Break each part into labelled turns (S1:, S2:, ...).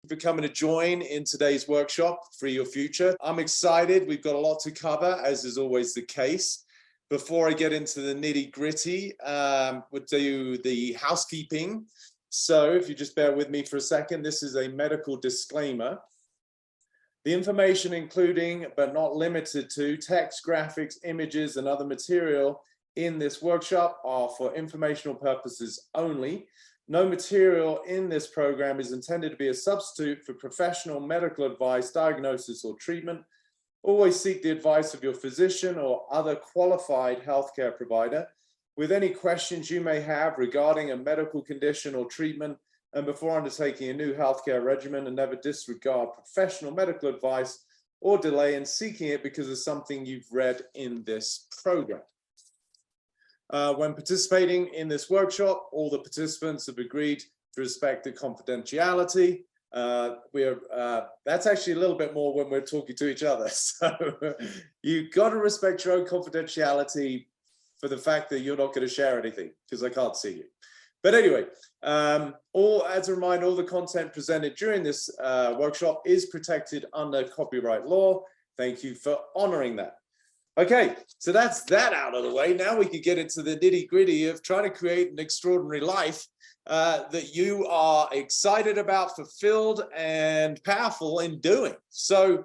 S1: for coming to join in today's workshop, Free Your Future. I'm excited. We've got a lot to cover, as is always the case. Before I get into the nitty-gritty, we'll do the housekeeping. So if you just bear with me for a second, this is a medical disclaimer. The information including, but not limited to, text, graphics, images, and other material in this workshop are for informational purposes only. No material in this program is intended to be a substitute for professional medical advice, diagnosis, or treatment. Always seek the advice of your physician or other qualified healthcare provider with any questions you may have regarding a medical condition or treatment, and before undertaking a new healthcare regimen, and never disregard professional medical advice or delay in seeking it because of something you've read in this program. When participating in this workshop, all the participants have agreed to respect the confidentiality. That's actually a little bit more when we're talking to each other. So you've got to respect your own confidentiality for the fact that you're not going to share anything because I can't see you. But anyway, as a reminder, all the content presented during this workshop is protected under copyright law. Thank you for honoring that. Okay, so that's that out of the way. Now we can get into the nitty-gritty of trying to create an extraordinary life that you are excited about, fulfilled, and powerful in doing. So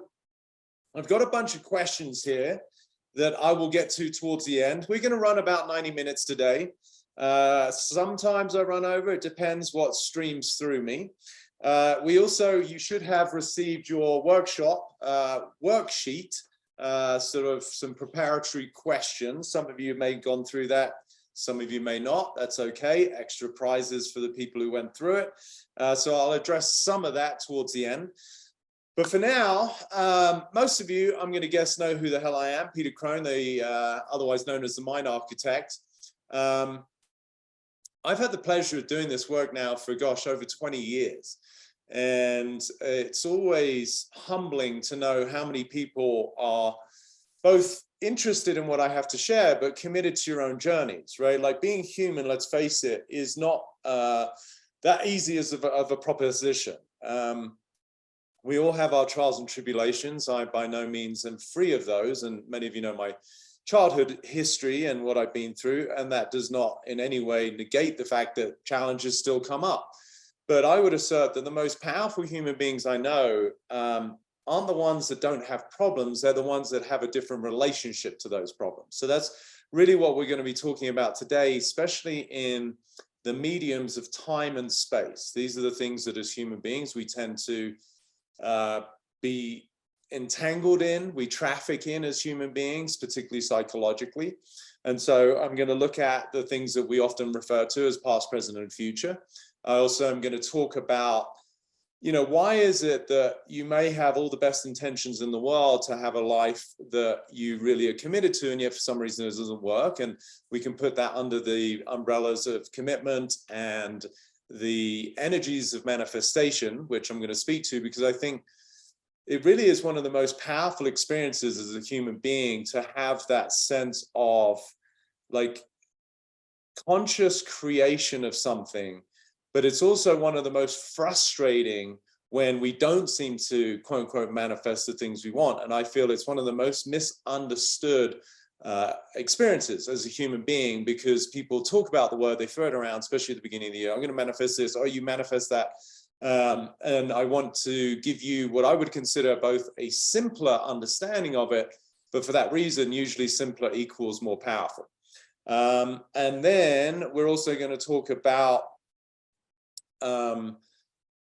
S1: I've got a bunch of questions here that I will get to towards the end. We're going to run about 90 minutes today. Sometimes I run over. It depends what streams through me. You should have received your workshop worksheet. Sort of some preparatory questions. Some of you may have gone through that, some of you may not. That's okay. Extra prizes for the people who went through it. So I'll address some of that towards the end. But for now, most of you, I'm going to guess, know who the hell I am. Peter Crone, otherwise known as the Mind Architect. I've had the pleasure of doing this work now for, gosh, over 20 years. And it's always humbling to know how many people are both interested in what I have to share, but committed to your own journeys, right? Like being human, let's face it, is not that easy of a proposition. We all have our trials and tribulations. I by no means am free of those. And many of you know my childhood history and what I've been through. And that does not in any way negate the fact that challenges still come up. But I would assert that the most powerful human beings I know aren't the ones that don't have problems. They're the ones that have a different relationship to those problems. So that's really what we're going to be talking about today, especially in the mediums of time and space. These are the things that as human beings, we tend to be entangled in, we traffic in as human beings, particularly psychologically. And so I'm going to look at the things that we often refer to as past, present, and future. I also am going to talk about, why is it that you may have all the best intentions in the world to have a life that you really are committed to, and yet for some reason it doesn't work. And we can put that under the umbrellas of commitment and the energies of manifestation, which I'm going to speak to, because I think it really is one of the most powerful experiences as a human being to have that sense of like conscious creation of something. But it's also one of the most frustrating when we don't seem to, quote unquote, manifest the things we want. And I feel it's one of the most misunderstood experiences as a human being, because people talk about the word, they throw it around, especially at the beginning of the year. I'm going to manifest this, or you manifest that. And I want to give you what I would consider both a simpler understanding of it, but for that reason, usually simpler equals more powerful. And then we're also going to talk about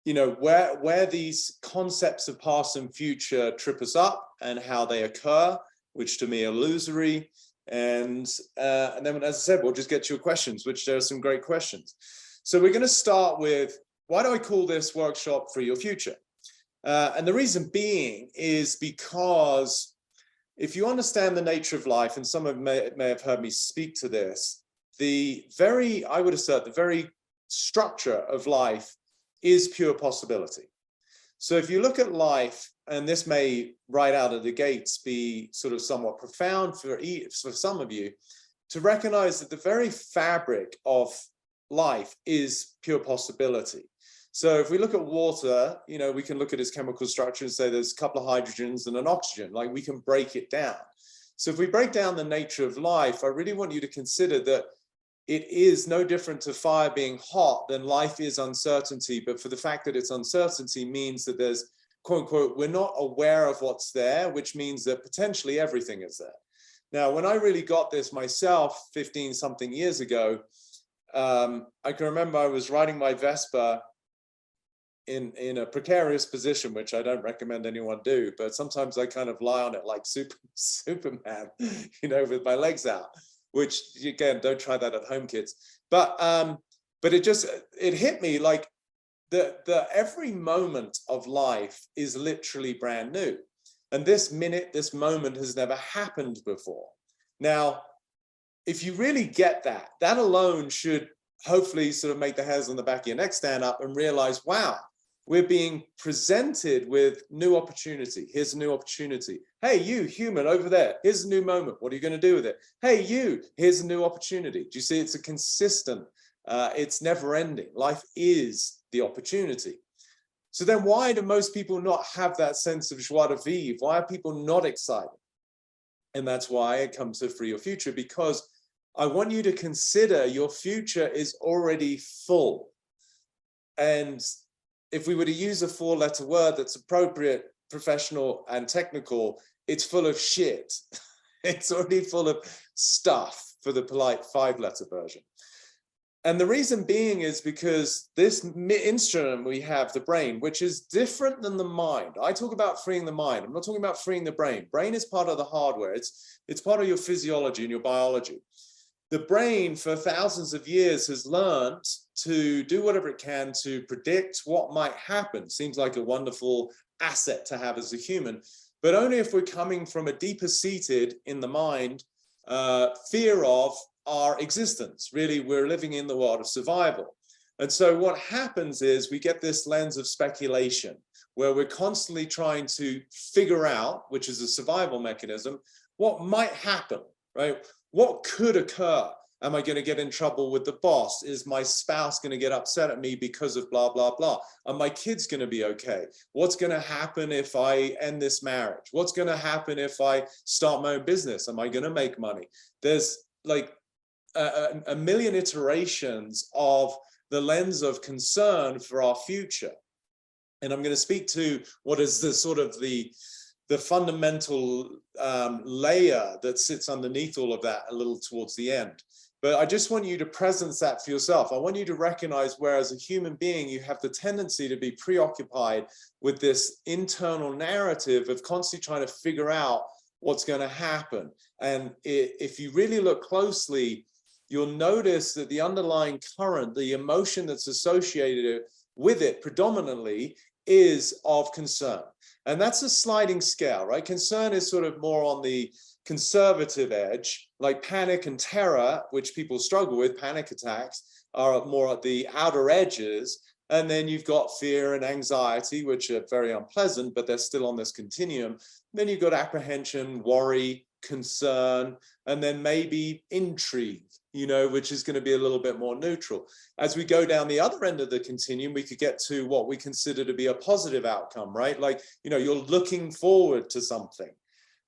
S1: where these concepts of past and future trip us up and how they occur, which to me are illusory. And then, as I said, we'll just get to your questions, which there are some great questions. So we're going to start with, why do I call this workshop Free Your Future? And the reason being is because if you understand the nature of life, and some of you may have heard me speak to this, I would assert the very structure of life is pure possibility. So if you look at life, and this may right out of the gates be sort of somewhat profound for some of you, to recognize that the very fabric of life is pure possibility. So if we look at water, you know, we can look at its chemical structure and say there's a couple of hydrogens and an oxygen, like we can break it down. So if we break down the nature of life, I really want you to consider that it is no different to fire being hot than life is uncertainty. But for the fact that it's uncertainty means that there's, quote unquote, we're not aware of what's there, which means that potentially everything is there. Now, when I really got this myself 15 something years ago, I can remember I was riding my Vespa in a precarious position, which I don't recommend anyone do, but sometimes I kind of lie on it like Superman, you know, with my legs out, which again, don't try that at home, kids. But it hit me like the every moment of life is literally brand new. And this minute, this moment has never happened before. Now, if you really get that, that alone should hopefully sort of make the hairs on the back of your neck stand up and realize, wow, we're being presented with new opportunity. Here's a new opportunity. Hey, you human over there, here's a new moment. What are you going to do with it? Hey, you, here's a new opportunity. Do you see? It's a consistent, it's never ending. Life is the opportunity. So then why do most people not have that sense of joie de vivre? Why are people not excited? And that's why it comes to Free Your Future, because I want you to consider your future is already full. And if we were to use a 4-letter word that's appropriate, professional, and technical, it's full of shit. It's already full of stuff, for the polite 5-letter version. And the reason being is because this instrument we have, the brain, which is different than the mind. I talk about freeing the mind. I'm not talking about freeing the brain. Brain is part of the hardware. It's part of your physiology and your biology. The brain for thousands of years has learned to do whatever it can to predict what might happen. Seems like a wonderful asset to have as a human, but only if we're coming from a deeper seated in the mind fear of our existence. Really, we're living in the world of survival. And so what happens is we get this lens of speculation where we're constantly trying to figure out, which is a survival mechanism, what might happen, right? What could occur? Am I going to get in trouble with the boss? Is my spouse going to get upset at me because of blah, blah, blah? Are my kids going to be okay? What's going to happen if I end this marriage? What's going to happen if I start my own business? Am I going to make money? There's like a million iterations of the lens of concern for our future. And I'm going to speak to what is the sort of the fundamental layer that sits underneath all of that a little towards the end. But I just want you to presence that for yourself. I want you to recognize where as a human being, you have the tendency to be preoccupied with this internal narrative of constantly trying to figure out what's going to happen. And if you really look closely, you'll notice that the underlying current, the emotion that's associated with it predominantly is of concern. And that's a sliding scale, right? Concern is sort of more on the conservative edge, like panic and terror, which people struggle with, panic attacks, are more at the outer edges. And then you've got fear and anxiety, which are very unpleasant, but they're still on this continuum. Then you've got apprehension, worry, concern, and then maybe intrigue, you know, which is going to be a little bit more neutral. As we go down the other end of the continuum, we could get to what we consider to be a positive outcome, right? Like, you know, you're looking forward to something,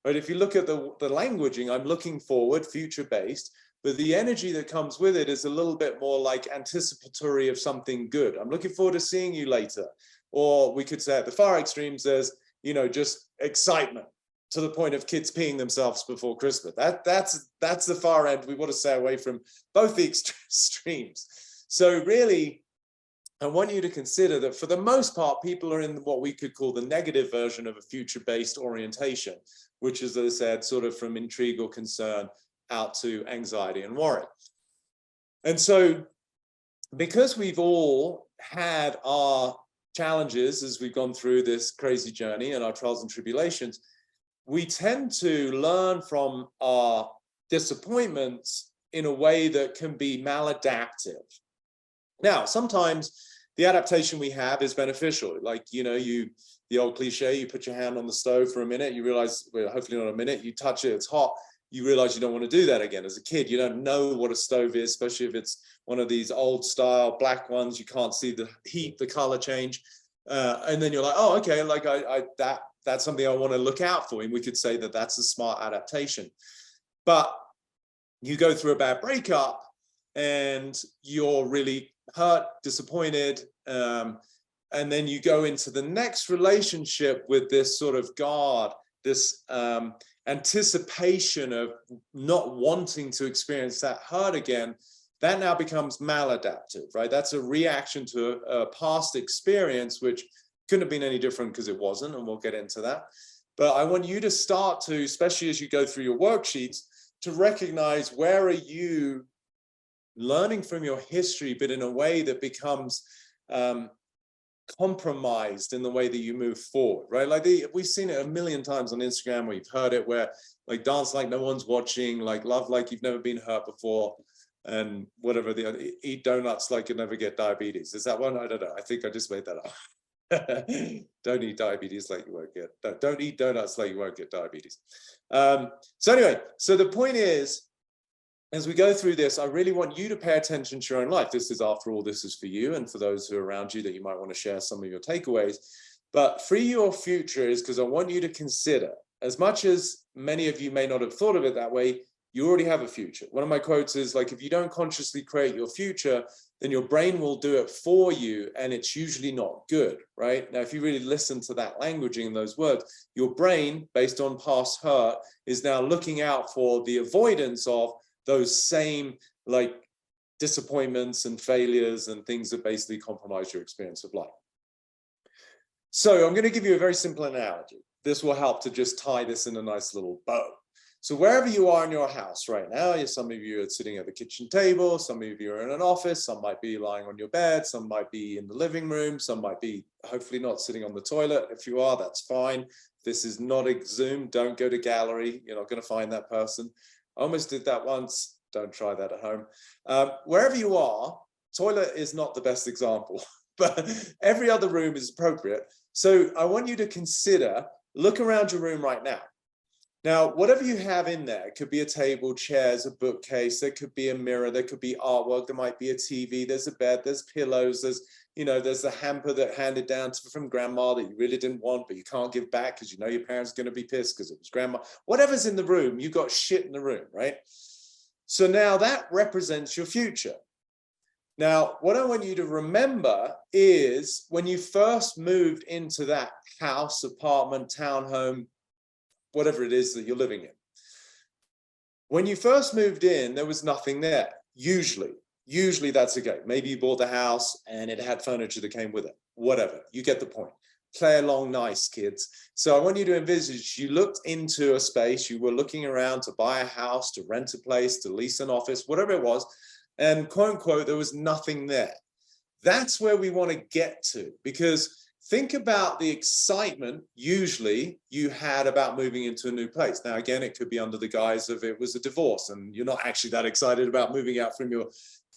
S1: right? If you look at the languaging, I'm looking forward, future-based, but the energy that comes with it is a little bit more like anticipatory of something good. I'm looking forward to seeing you later. Or we could say at the far extremes, there's, you know, just excitement, to the point of kids peeing themselves before Christmas. That's the far end. We want to stay away from both the extremes. So really, I want you to consider that for the most part, people are in what we could call the negative version of a future-based orientation, which is, as I said, sort of from intrigue or concern out to anxiety and worry. And so because we've all had our challenges as we've gone through this crazy journey and our trials and tribulations, we tend to learn from our disappointments in a way that can be maladaptive. Now, sometimes the adaptation we have is beneficial. Like, you know, the old cliche, you put your hand on the stove for a minute, you realize, well, hopefully not a minute, you touch it, it's hot. you realize you don't want to do that again. As a kid, you don't know what a stove is, especially if it's one of these old style black ones. You can't see the heat, the color change. And then you're like, oh, okay, like that's something I want to look out for. And we could say that that's a smart adaptation. But you go through a bad breakup and you're really hurt, disappointed. And then you go into the next relationship with this sort of guard, this anticipation of not wanting to experience that hurt again. That now becomes maladaptive, right? That's a reaction to a past experience, which couldn't have been any different because it wasn't, and we'll get into that. But I want you to start to, especially as you go through your worksheets, to recognize where are you learning from your history, but in a way that becomes compromised in the way that you move forward, right? Like we've seen it a million times on Instagram, where you've heard it, where like dance like no one's watching, like love like you've never been hurt before, and whatever the other, eat donuts like you'll never get diabetes. Is that one? I don't know. I think I just made that up. Don't eat diabetes like you won't get. Don't eat donuts like you won't get diabetes. So anyway, so the point is, as we go through this, I really want you to pay attention to your own life. This is, after all, this is for you and for those who are around you that you might want to share some of your takeaways. But Free Your Future is because I want you to consider, as much as many of you may not have thought of it that way, you already have a future. One of my quotes is like, if you don't consciously create your future, then your brain will do it for you, and it's usually not good, right? Now, if you really listen to that languaging and those words, your brain, based on past hurt, is now looking out for the avoidance of those same like disappointments and failures and things that basically compromise your experience of life. So I'm going to give you a very simple analogy. This will help to just tie this in a nice little bow. So wherever you are in your house right now, some of you are sitting at the kitchen table, some of you are in an office, some might be lying on your bed, some might be in the living room, some might be hopefully not sitting on the toilet. If you are, that's fine. This is not a Zoom. Don't go to gallery. You're not going to find that person. I almost did that once. Don't try that at home. Wherever you are, toilet is not the best example, but every other room is appropriate. So I want you to consider, look around your room right now. Now, whatever you have in there, it could be a table, chairs, a bookcase, there could be a mirror, there could be artwork, there might be a TV, there's a bed, there's pillows, there's the hamper that handed down from grandma that you really didn't want, but you can't give back because you know your parents are going to be pissed because it was grandma. Whatever's in the room, you got shit in the room, right? So now that represents your future. Now, what I want you to remember is when you first moved into that house, apartment, townhome, whatever it is that you're living in. When you first moved in, there was nothing there. Usually that's okay. Maybe you bought the house and it had furniture that came with it. Whatever, you get the point. Play along nice, kids. So I want you to envisage you looked into a space, you were looking around to buy a house, to rent a place, to lease an office, whatever it was, and quote unquote, there was nothing there. That's where we want to get to, because think about the excitement usually you had about moving into a new place. Now, again, it could be under the guise of it was a divorce and you're not actually that excited about moving out from your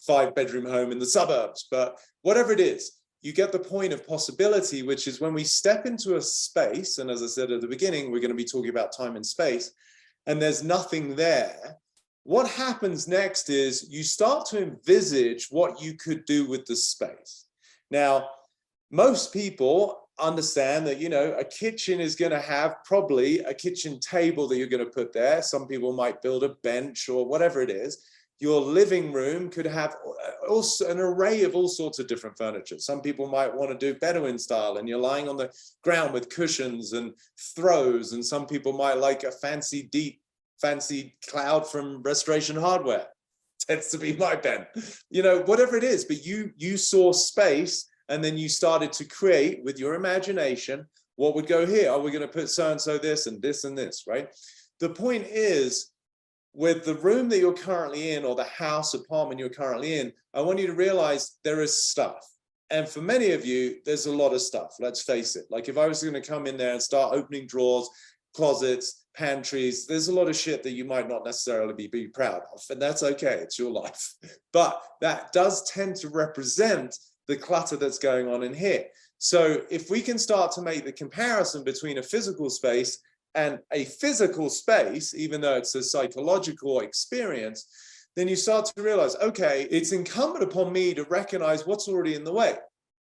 S1: 5-bedroom home in the suburbs, but whatever it is, you get the point of possibility, which is when we step into a space, and as I said at the beginning, we're going to be talking about time and space, and there's nothing there. What happens next is you start to envisage what you could do with the space. Now, most people understand that, a kitchen is going to have probably a kitchen table that you're going to put there. Some people might build a bench or whatever it is. Your living room could have also an array of all sorts of different furniture. Some people might want to do Bedouin style and you're lying on the ground with cushions and throws. And some people might like a fancy cloud from Restoration Hardware. Tends to be my pen. Whatever it is, but you saw space. And then you started to create with your imagination, what would go here? Are we going to put so-and-so this and this and this, right? The point is, with the room that you're currently in or the house, apartment you're currently in, I want you to realize there is stuff. And for many of you, there's a lot of stuff, let's face it. Like if I was going to come in there and start opening drawers, closets, pantries, there's a lot of shit that you might not necessarily be proud of. And that's okay, it's your life. But that does tend to represent the clutter that's going on in here. So if we can start to make the comparison between a physical space and a physical space, even though it's a psychological experience, then you start to realize, okay, it's incumbent upon me to recognize what's already in the way,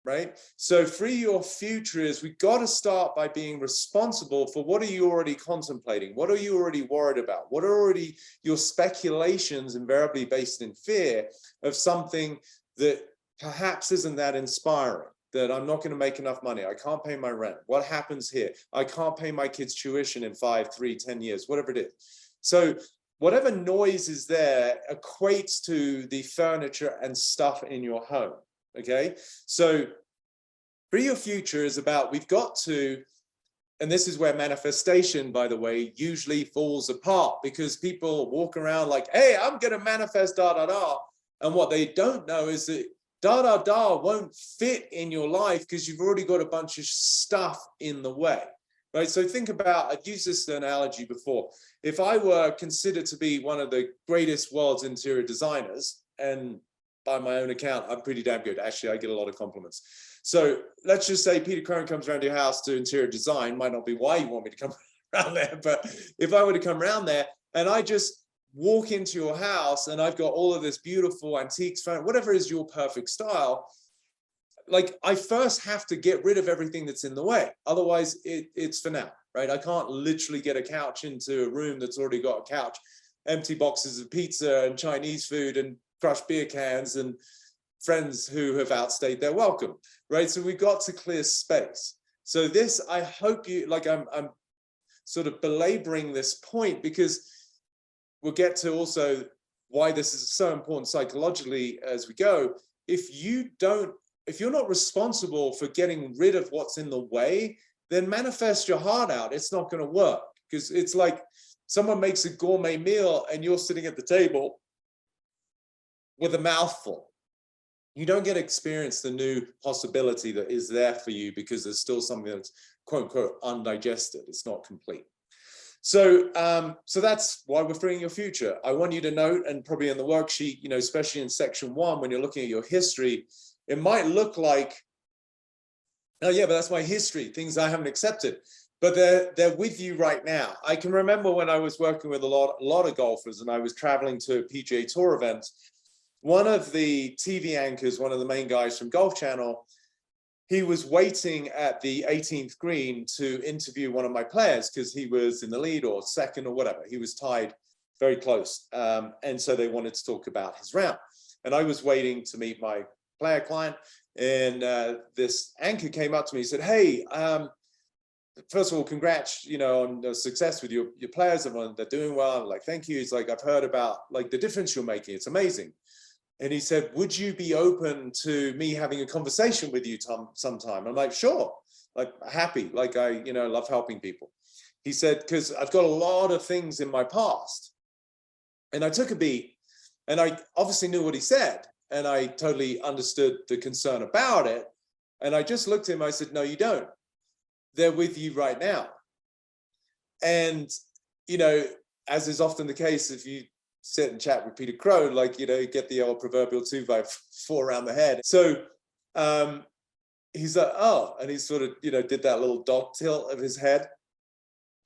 S1: right? So free your future is, we've got to start by being responsible for what are you already contemplating? What are you already worried about? What are already your speculations, invariably based in fear of something that perhaps isn't that inspiring? That I'm not going to make enough money. I can't pay my rent. What happens here? I can't pay my kids' tuition in 5, 3, 10 years, whatever it is. So whatever noise is there equates to the furniture and stuff in your home. Okay. So free your future is about, we've got to, and this is where manifestation, by the way, usually falls apart, because people walk around like, hey, I'm going to manifest da, da, da. And what they don't know is that da, da, da won't fit in your life because you've already got a bunch of stuff in the way, right? So think about, I've used this analogy before. If I were considered to be one of the greatest world's interior designers, and by my own account, I'm pretty damn good. Actually, I get a lot of compliments. So let's just say Peter Crone comes around your house to interior design. Might not be why you want me to come around there, but if I were to come around there and I just walk into your house and I've got all of this beautiful antiques, whatever is your perfect style, like I first have to get rid of everything that's in the way. Otherwise it's for now, right? I can't literally get a couch into a room that's already got a couch, empty boxes of pizza and Chinese food and crushed beer cans and friends who have outstayed their welcome, right? So we've got to clear space. So this, I hope you, like I'm sort of belaboring this point because we'll get to also why this is so important psychologically as we go. If you're not responsible for getting rid of what's in the way, then manifest your heart out. It's not going to work, because it's like someone makes a gourmet meal and you're sitting at the table with a mouthful. You don't get to experience the new possibility that is there for you because there's still something that's quote unquote undigested. It's not complete. So that's why we're freeing your future. I want you to note, and probably in the worksheet, you know, especially in section 1, when you're looking at your history, it might look like, oh yeah, but that's my history, things I haven't accepted, but they're with you right now. I can remember when I was working with a lot of golfers and I was traveling to a PGA Tour event, one of the TV anchors, one of the main guys from Golf Channel, he was waiting at the 18th green to interview one of my players because he was in the lead or second or whatever. He was tied very close. And so they wanted to talk about his round. And I was waiting to meet my player client. And this anchor came up to me and said, hey, first of all, congrats, you know, on the success with your players. Everyone, they're doing well. I'm like, thank you. He's like, I've heard about like the difference you're making. It's amazing. And he said, would you be open to me having a conversation with you sometime? I'm like, sure, like happy, like I, you know, love helping people. He said, because I've got a lot of things in my past. And I took a beat and I obviously knew what he said. And I totally understood the concern about it. And I just looked at him, I said, no, you don't. They're with you right now. And, you know, as is often the case, if you sit and chat with Peter Crone, like, you know, you get the old proverbial 2x4 around the head. So he's like, oh, and he sort of, you know, did that little dog tilt of his head.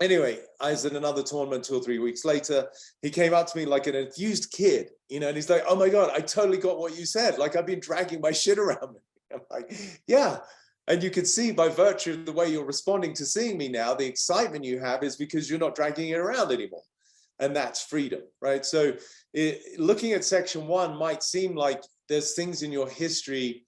S1: Anyway, I was in another tournament 2 or 3 weeks later. He came up to me like an enthused kid, you know, and he's like, oh my God, I totally got what you said. Like I've been dragging my shit around me. I'm like, yeah. And you can see by virtue of the way you're responding to seeing me now, the excitement you have is because you're not dragging it around anymore. And that's freedom, right? So looking at section 1 might seem like there's things in your history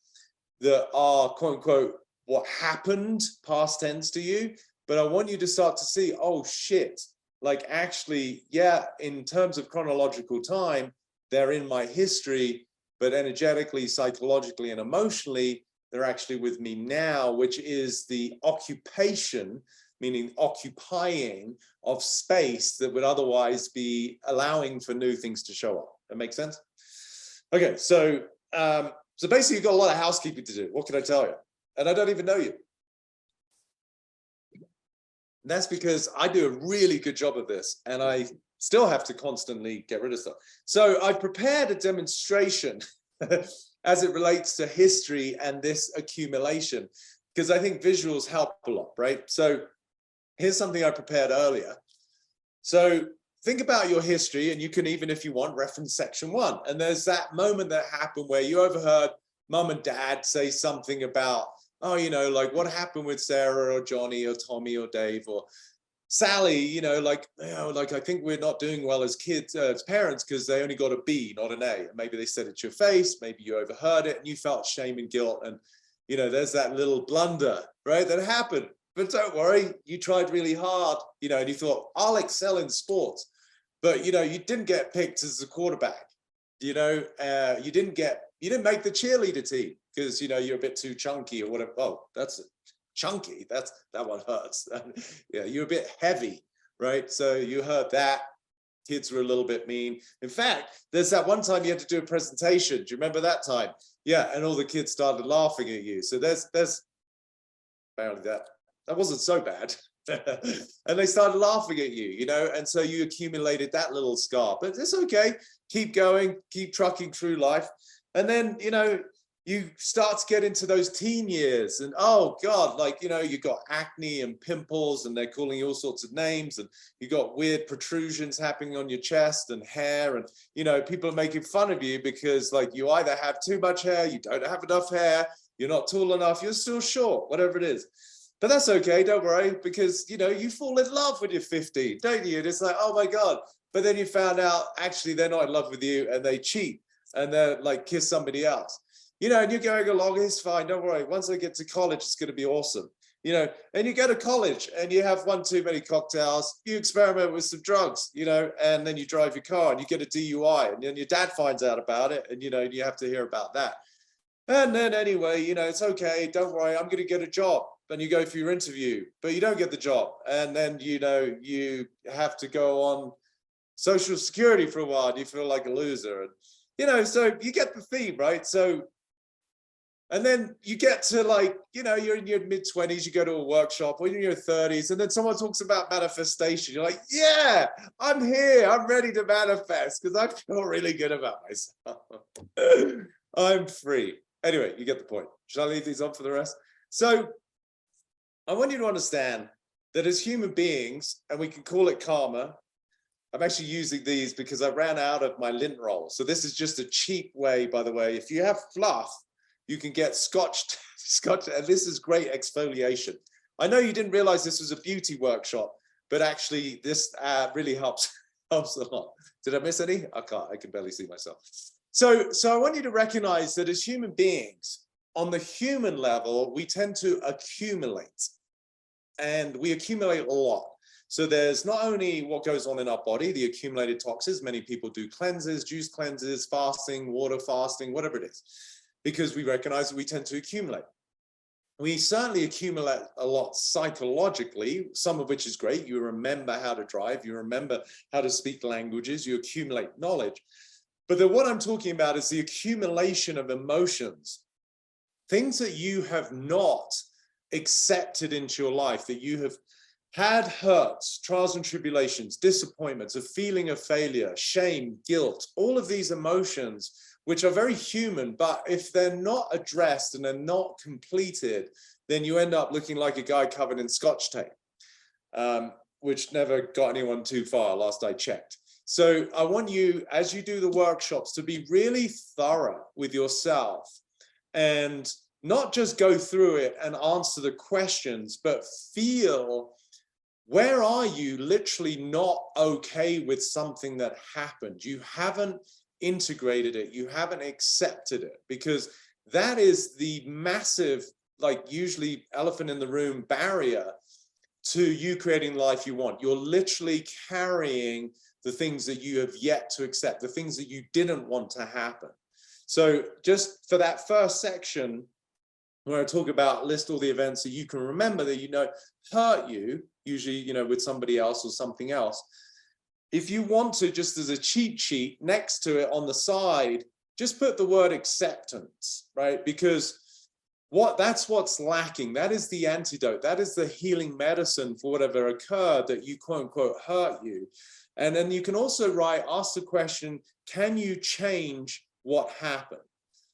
S1: that are quote unquote what happened, past tense to you, but I want you to start to see, oh shit, like actually, yeah, in terms of chronological time, they're in my history, but energetically, psychologically, and emotionally, they're actually with me now, which is the occupation, meaning occupying of space that would otherwise be allowing for new things to show up. That makes sense? Okay, so basically you've got a lot of housekeeping to do. What can I tell you? And I don't even know you. And that's because I do a really good job of this and I still have to constantly get rid of stuff. So I've prepared a demonstration as it relates to history and this accumulation, because I think visuals help a lot, right? So here's something I prepared earlier. So think about your history, and you can even, if you want, reference section 1. And there's that moment that happened where you overheard mum and dad say something about, oh, you know, like what happened with Sarah or Johnny or Tommy or Dave or Sally, you know, like I think we're not doing well as kids, as parents, because they only got a B, not an A. And maybe they said it to your face, maybe you overheard it and you felt shame and guilt. And, you know, there's that little blunder, right, that happened. But don't worry, you tried really hard, you know, and you thought, I'll excel in sports. But, you know, you didn't get picked as a quarterback, you know, you didn't make the cheerleader team because, you know, you're a bit too chunky or whatever. Oh, that's chunky. That one hurts. Yeah, you're a bit heavy, right? So you heard that. Kids were a little bit mean. In fact, there's that one time you had to do a presentation. Do you remember that time? Yeah, and all the kids started laughing at you. So there's apparently that wasn't so bad. And they started laughing at you, you know, and so you accumulated that little scar. But it's okay. Keep going, keep trucking through life. And then, you know, you start to get into those teen years and, oh God, like, you know, you got acne and pimples and they're calling you all sorts of names, and you got weird protrusions happening on your chest and hair, and, you know, people are making fun of you because, like, you either have too much hair, you don't have enough hair, you're not tall enough, you're still short, whatever it is. But that's okay, don't worry, because, you know, you fall in love when you're 50, don't you? And it's like, oh my God. But then you found out, actually, they're not in love with you and they cheat and they're like, kiss somebody else. You know, and you're going along, it's fine, don't worry. Once I get to college, it's going to be awesome. You know, and you go to college and you have one too many cocktails, you experiment with some drugs, you know, and then you drive your car and you get a DUI, and then your dad finds out about it, and, you know, you have to hear about that. And then anyway, you know, it's okay, don't worry, I'm going to get a job. Then you go for your interview, but you don't get the job. And then, you know, you have to go on Social Security for a while and you feel like a loser. And, you know, so you get the theme, right? So, and then you get to, like, you know, you're in your mid-20s, you go to a workshop, or you're in your 30s, and then someone talks about manifestation. You're like, yeah, I'm here. I'm ready to manifest because I feel really good about myself. I'm free. Anyway, you get the point. Should I leave these on for the rest? So I want you to understand that as human beings, and we can call it karma. I'm actually using these because I ran out of my lint roll. So this is just a cheap way, by the way. If you have fluff, you can get scotch, and this is great exfoliation. I know you didn't realize this was a beauty workshop, but actually this really helps a lot. Did I miss any? I can barely see myself. So I want you to recognize that as human beings, on the human level, we tend to accumulate, and we accumulate a lot. So there's not only what goes on in our body, the accumulated toxins. Many people do cleanses, juice cleanses, fasting, water fasting, whatever it is, because we recognize that we tend to accumulate. We certainly accumulate a lot psychologically, some of which is great. You remember how to drive, you remember how to speak languages, you accumulate knowledge. But then what I'm talking about is the accumulation of emotions, things that you have not accepted into your life, that you have had hurts, trials and tribulations, disappointments, a feeling of failure, shame, guilt, all of these emotions, which are very human, but if they're not addressed and they're not completed, then you end up looking like a guy covered in Scotch tape, which never got anyone too far, last I checked. So I want you, as you do the workshops, to be really thorough with yourself and not just go through it and answer the questions, but feel, where are you literally not okay with something that happened? You haven't integrated it, you haven't accepted it, because that is the massive, like, usually elephant in the room barrier to you creating the life you want. You're literally carrying the things that you have yet to accept, the things that you didn't want to happen. So just for that first section, where I talk about, list all the events that you can remember that, you know, hurt you, usually, you know, with somebody else or something else. If you want to, just as a cheat sheet next to it on the side, just put the word acceptance, right? Because that's what's lacking. That is the antidote. That is the healing medicine for whatever occurred that you quote unquote hurt you. And then you can also ask the question, can you change what happened?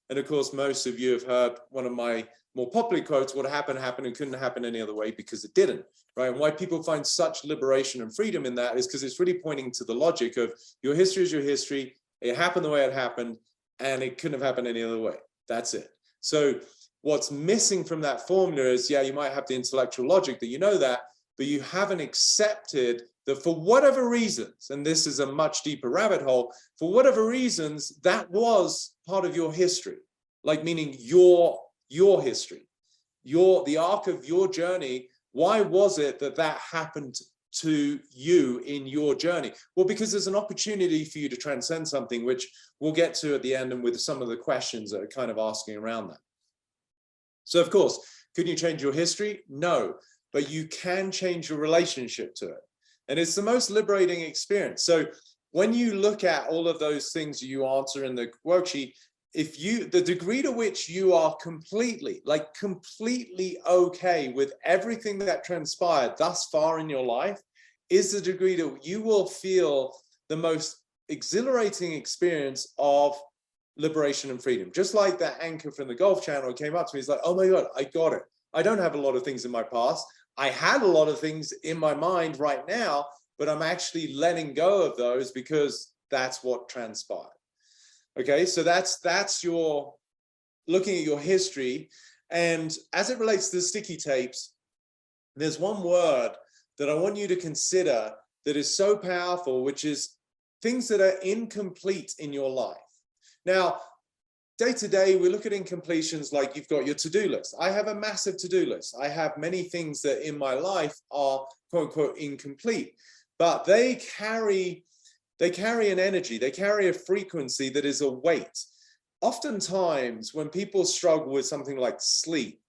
S1: And of course, most of you have heard one of my more popular quotes, what happened happened and couldn't happen any other way because it didn't, right? And why people find such liberation and freedom in that is because it's really pointing to the logic of your history is your history. It happened the way it happened, and it couldn't have happened any other way. That's it. So what's missing from that formula is, yeah, you might have the intellectual logic that you know that, but you haven't accepted that for whatever reasons, and this is a much deeper rabbit hole, for whatever reasons, that was part of your history, like meaning your history, the arc of your journey. Why was it that that happened to you in your journey? Well, because there's an opportunity for you to transcend something, which we'll get to at the end, and with some of the questions that are kind of asking around that. So of course, can you change your history? No, but you can change your relationship to it. And it's the most liberating experience. So when you look at all of those things you answer in the worksheet, the degree to which you are completely okay with everything that transpired thus far in your life is the degree that you will feel the most exhilarating experience of liberation and freedom. Just like that anchor from the Golf Channel came up to me, he's like, oh my God, I got it. I don't have a lot of things in my past. I had a lot of things in my mind right now, but I'm actually letting go of those because that's what transpired. Okay, so that's your looking at your history. And as it relates to the sticky tapes, there's one word that I want you to consider that is so powerful, which is things that are incomplete in your life. Now, day to day, we look at incompletions like you've got your to-do list. I have a massive to-do list. I have many things that in my life are quote unquote incomplete, but they carry an energy, they carry a frequency that is a weight. Oftentimes, when people struggle with something like sleep,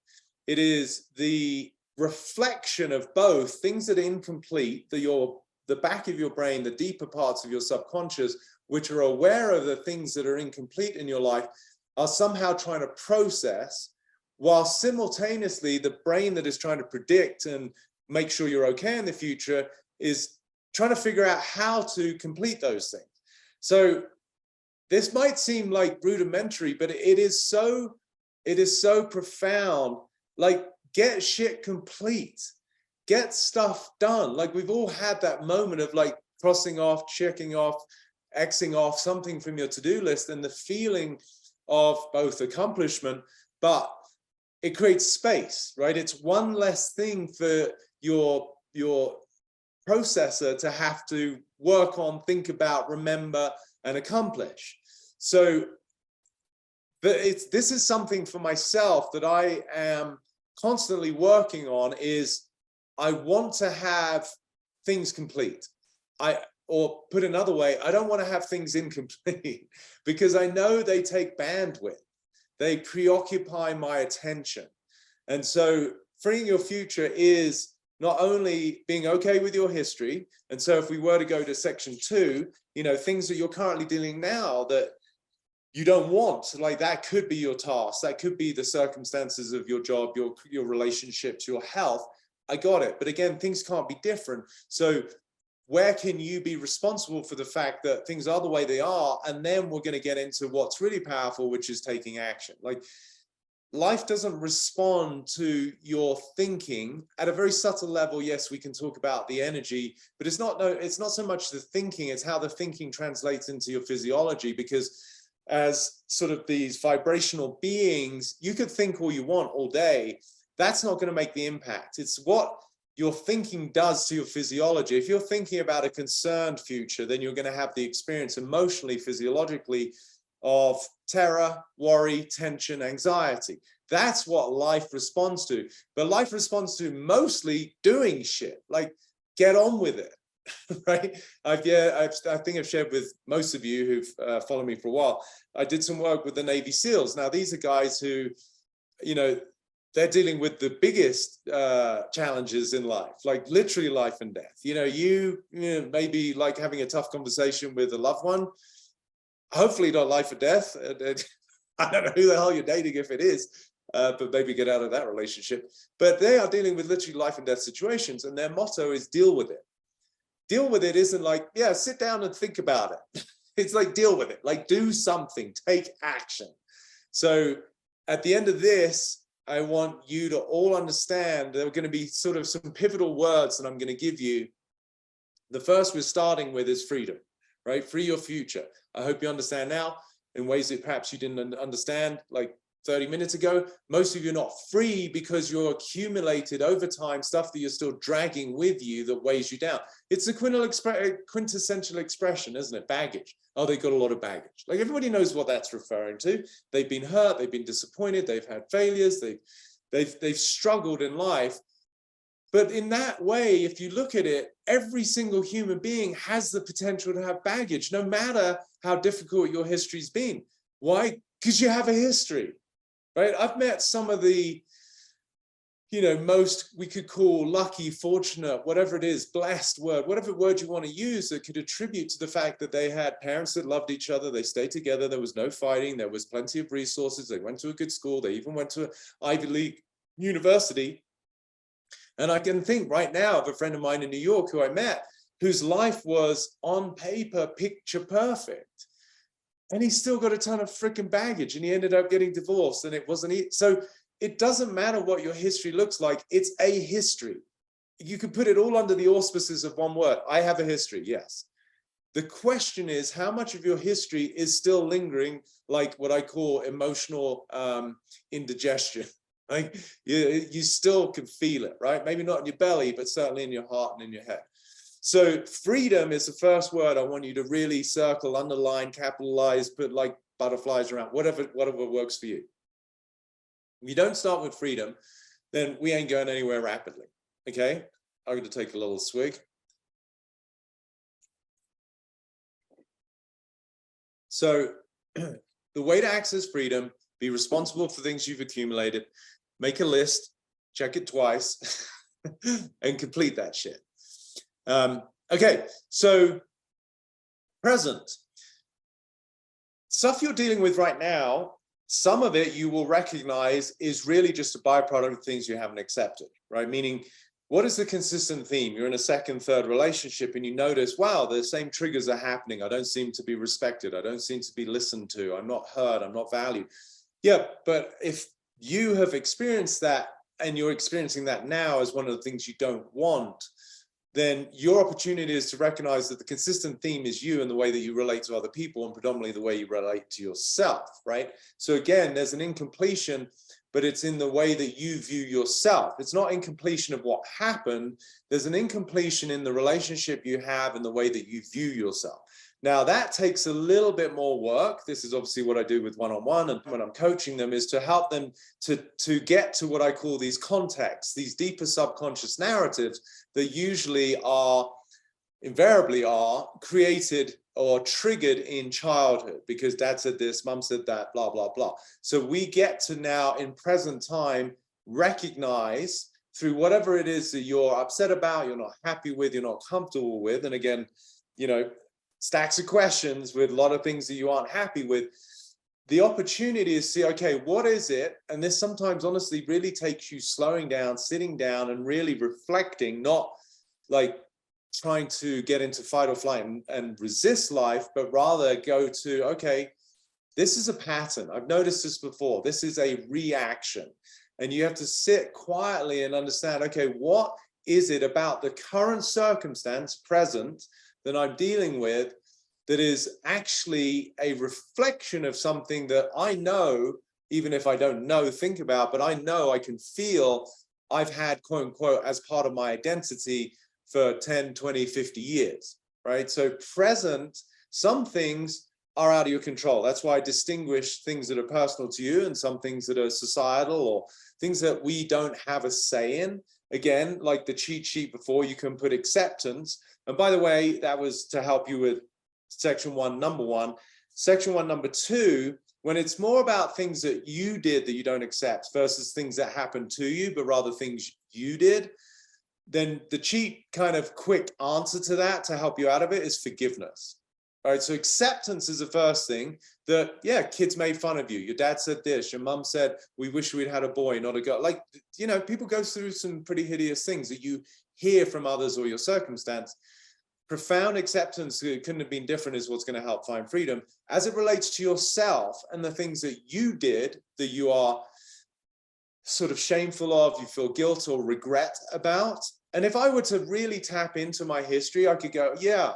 S1: it is the reflection of both things that are incomplete, the back of your brain, the deeper parts of your subconscious, which are aware of the things that are incomplete in your life, are somehow trying to process, while simultaneously the brain that is trying to predict and make sure you're okay in the future is trying to figure out how to complete those things. So this might seem like rudimentary, but it is so profound. Like, get shit complete, get stuff done. Like, we've all had that moment of like crossing off, checking off, Xing off something from your to-do list, and the feeling of both accomplishment, but it creates space, right? It's one less thing for your processor to have to work on, think about, remember, and accomplish. So this is something for myself that I am constantly working on, is I want to have things complete. Or put another way, I don't want to have things incomplete because I know they take bandwidth. They preoccupy my attention. And so freeing your future is not only being okay with your history. And so if we were to go to section 2, things that you're currently dealing now that you don't want, like that could be your task, that could be the circumstances of your job, your relationships, your health. I got it. But again, things can't be different. So where can you be responsible for the fact that things are the way they are? And then we're going to get into what's really powerful, which is taking action. Like, life doesn't respond to your thinking at a very subtle level. Yes, we can talk about the energy, but it's not so much the thinking, it's how the thinking translates into your physiology. Because as sort of these vibrational beings, you could think all you want all day. That's not going to make the impact. It's what your thinking does to your physiology. If you're thinking about a concerned future, then you're going to have the experience emotionally, physiologically, of terror, worry, tension, anxiety. That's what life responds to. But life responds to mostly doing shit, like get on with it, right? I think I've shared with most of you who've followed me for a while. I did some work with the Navy SEALs. Now, these are guys who, they're dealing with the biggest challenges in life, like literally life and death. You maybe like having a tough conversation with a loved one, hopefully not life or death. I don't know who the hell you're dating if it is, but maybe get out of that relationship. But they are dealing with literally life and death situations, and their motto is deal with it. Deal with it isn't like, yeah, sit down and think about it. It's like, deal with it, like do something, take action. So at the end of this, I want you to all understand there are going to be sort of some pivotal words that I'm going to give you. The first we're starting with is freedom, right? Free your future. I hope you understand now in ways that perhaps you didn't understand like 30 minutes ago. Most of you are not free because you're accumulated over time stuff that you're still dragging with you that weighs you down. It's the quintessential expression, isn't it? Baggage. Oh, they've got a lot of baggage. Like everybody knows what that's referring to. They've been hurt, they've been disappointed, they've had failures, they've struggled in life. But in that way, if you look at it, every single human being has the potential to have baggage, no matter how difficult your history's been. Why? Because you have a history, right? I've met some of the, most we could call lucky, fortunate, whatever it is, blessed word, whatever word you want to use that could attribute to the fact that they had parents that loved each other, they stayed together, there was no fighting, there was plenty of resources, they went to a good school, they even went to an Ivy League university. And I can think right now of a friend of mine in New York who I met, whose life was on paper picture perfect. And he's still got a ton of freaking baggage and he ended up getting divorced and it wasn't. So it doesn't matter what your history looks like. It's a history. You could put it all under the auspices of one word. I have a history, yes. The question is how much of your history is still lingering, like what I call emotional indigestion. Right? You still can feel it, right? Maybe not in your belly, but certainly in your heart and in your head. So freedom is the first word I want you to really circle, underline, capitalize, put like butterflies around, whatever works for you. If you don't start with freedom, then we ain't going anywhere rapidly, okay? I'm going to take a little swig. So the way to access freedom, be responsible for things you've accumulated, make a list, check it twice, and complete that shit. Okay, so present. Stuff you're dealing with right now, some of it you will recognize is really just a byproduct of things you haven't accepted, right? Meaning, what is the consistent theme? You're in a second, third relationship and you notice, wow, the same triggers are happening. I don't seem to be respected. I don't seem to be listened to. I'm not heard. I'm not valued. Yeah, but if you have experienced that and you're experiencing that now as one of the things you don't want, then your opportunity is to recognize that the consistent theme is you and the way that you relate to other people and predominantly the way you relate to yourself, right? So again, there's an incompletion, but it's in the way that you view yourself. It's not incompletion of what happened. There's an incompletion in the relationship you have and the way that you view yourself. Now that takes a little bit more work. This is obviously what I do with one-on-one and when I'm coaching them is to help them to get to what I call these contexts, these deeper subconscious narratives that usually are, invariably are created or triggered in childhood because dad said this, mom said that, blah, blah, blah. So we get to now in present time recognize through whatever it is that you're upset about, you're not happy with, you're not comfortable with. And again, stacks of questions with a lot of things that you aren't happy with. The opportunity is to see, okay, what is it? And this sometimes honestly really takes you slowing down, sitting down and really reflecting, not like trying to get into fight or flight and resist life, but rather go to, okay, this is a pattern. I've noticed this before. This is a reaction. And you have to sit quietly and understand, okay, what is it about the current circumstance present that I'm dealing with that is actually a reflection of something that I know, even if I don't think about, but I know I can feel I've had, quote unquote, as part of my identity for 10, 20, 50 years, right? So present, some things are out of your control. That's why I distinguish things that are personal to you and some things that are societal or things that we don't have a say in. Again, like the cheat sheet before, you can put acceptance. And by the way, that was to help you with section 1, number 1. Section 1, number 2, when it's more about things that you did that you don't accept versus things that happened to you, but rather things you did, then the cheat kind of quick answer to that to help you out of it is forgiveness. All right, so acceptance is the first thing that, yeah, kids made fun of you. Your dad said this, your mom said, we wish we'd had a boy, not a girl. Like, people go through some pretty hideous things that you hear from others or your circumstance. Profound acceptance, it couldn't have been different, is what's going to help find freedom as it relates to yourself and the things that you did that you are sort of shameful of, you feel guilt or regret about. And if I were to really tap into my history, I could go, yeah,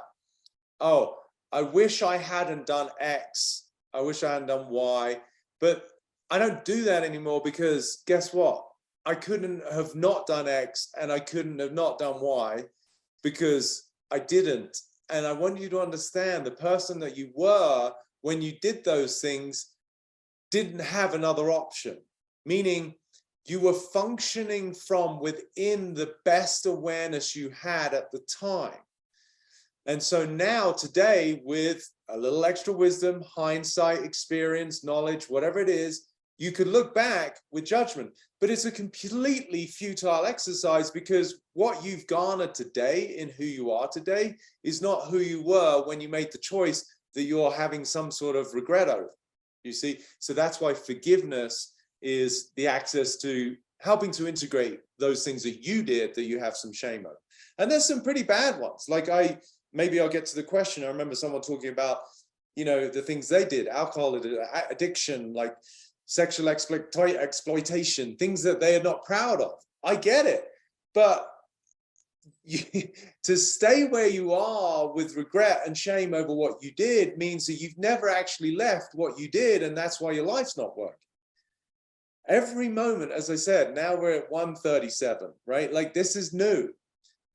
S1: oh, I wish I hadn't done X. I wish I hadn't done Y. But I don't do that anymore, because guess what? I couldn't have not done X, and I couldn't have not done Y, because I didn't. And I want you to understand, the person that you were when you did those things didn't have another option, meaning you were functioning from within the best awareness you had at the time. And so now, today, with a little extra wisdom, hindsight, experience, knowledge, whatever it is, you could look back with judgment. But it's a completely futile exercise, because what you've garnered today in who you are today is not who you were when you made the choice that you're having some sort of regret over. You see? So that's why forgiveness is the access to helping to integrate those things that you did that you have some shame over. And there's some pretty bad ones. Like maybe I'll get to the question. I remember someone talking about, the things they did, alcohol addiction, like sexual exploitation, things that they are not proud of. I get it. But to stay where you are with regret and shame over what you did means that you've never actually left what you did, and that's why your life's not working. Every moment, as I said, now we're at 137, right? Like, this is new.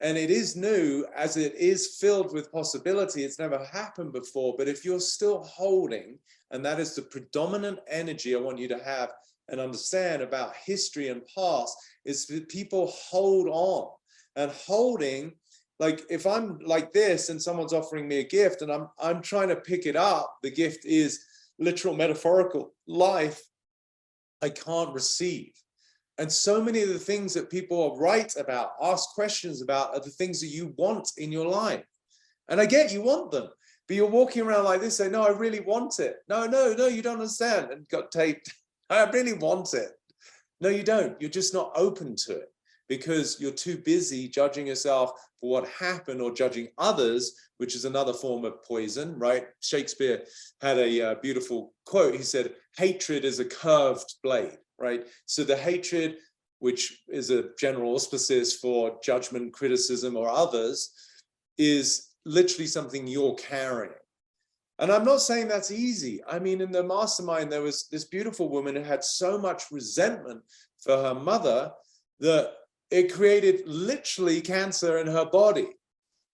S1: And it is new as it is filled with possibility. It's never happened before. But if you're still holding, and that is the predominant energy I want you to have and understand about history and past, is that people hold on. And holding, like, if I'm like this and someone's offering me a gift and I'm trying to pick it up, the gift is literal, metaphorical life, I can't receive. And so many of the things that people write about, ask questions about, are the things that you want in your life. And I get you want them, but you're walking around like this, saying, no, I really want it. No, you don't understand. And got taped. I really want it. No, you don't. You're just not open to it, because you're too busy judging yourself for what happened, or judging others, which is another form of poison, right? Shakespeare had a beautiful quote. He said, hatred is a curved blade. Right? So the hatred, which is a general auspices for judgment, criticism, or others, is literally something you're carrying. And I'm not saying that's easy. I mean, in the mastermind, there was this beautiful woman who had so much resentment for her mother that it created literally cancer in her body.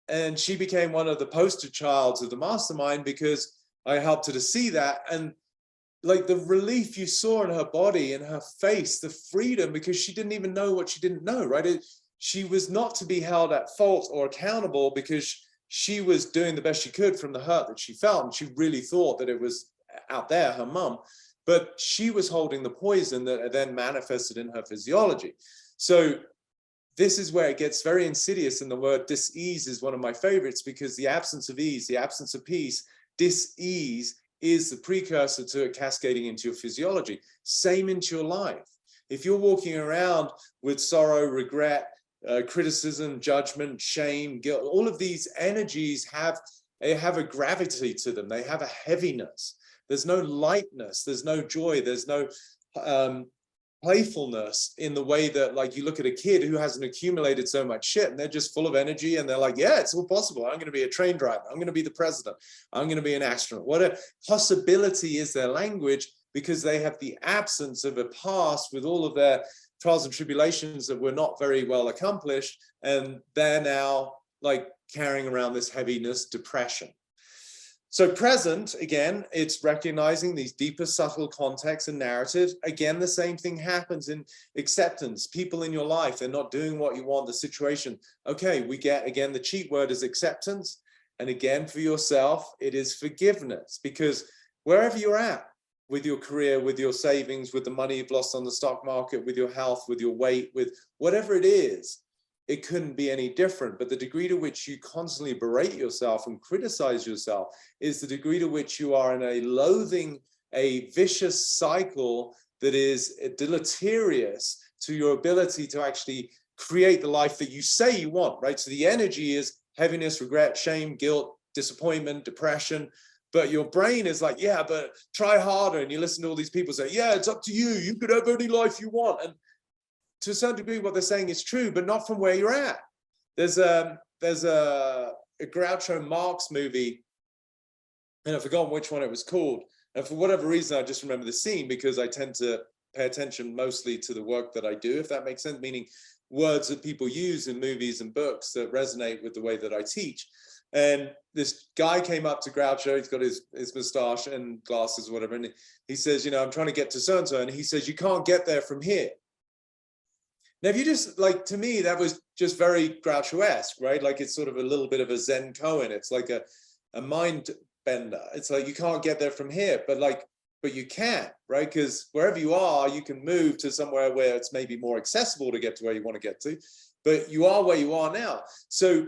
S1: And she became one of the poster childs of the mastermind, because I helped her to see that. And like, the relief you saw in her body, in her face, the freedom, because she didn't even know what she didn't know, right? She was not to be held at fault or accountable, because she was doing the best she could from the hurt that she felt. And she really thought that it was out there, her mum, but she was holding the poison that then manifested in her physiology. So this is where it gets very insidious. And the word dis-ease is one of my favorites, because the absence of ease, the absence of peace, dis-ease is the precursor to it cascading into your physiology. Same into your life. If you're walking around with sorrow, regret, criticism, judgment, shame, guilt, all of these energies have a gravity to them. They have a heaviness. There's no lightness. There's no joy. There's no playfulness in the way that, like, you look at a kid who hasn't accumulated so much shit and they're just full of energy and they're like, yeah, it's all possible. I'm going to be a train driver. I'm going to be the president. I'm going to be an astronaut. What a possibility is their language, because they have the absence of a past with all of their trials and tribulations that were not very well accomplished. And they're now like carrying around this heaviness, depression. So present, again, it's recognizing these deeper, subtle contexts and narratives. Again, the same thing happens in acceptance. People in your life, they're not doing what you want, the situation. Okay, we get, again, the cheat word is acceptance. And again, for yourself, it is forgiveness. Because wherever you're at with your career, with your savings, with the money you've lost on the stock market, with your health, with your weight, with whatever it is, it couldn't be any different. But the degree to which you constantly berate yourself and criticize yourself is the degree to which you are in a loathing, a vicious cycle that is deleterious to your ability to actually create the life that you say you want, right? So the energy is heaviness, regret, shame, guilt, disappointment, depression. But your brain is like, yeah, but try harder. And you listen to all these people say, yeah, it's up to you. You could have any life you want. And to a certain degree, what they're saying is true, but not from where you're at. There's a Groucho Marx movie, and I've forgotten which one it was called. And for whatever reason, I just remember the scene because I tend to pay attention mostly to the work that I do, if that makes sense, meaning words that people use in movies and books that resonate with the way that I teach. And this guy came up to Groucho, he's got his moustache and glasses or whatever, and he says, you know, I'm trying to get to so-and-so, and he says, you can't get there from here. Now, if you just, like, to me, that was just very Groucho-esque, right? Like, it's sort of a little bit of a Zen koan. It's like a mind bender. It's like, you can't get there from here, but you can, right? Because wherever you are, you can move to somewhere where it's maybe more accessible to get to where you want to get to, but you are where you are now. So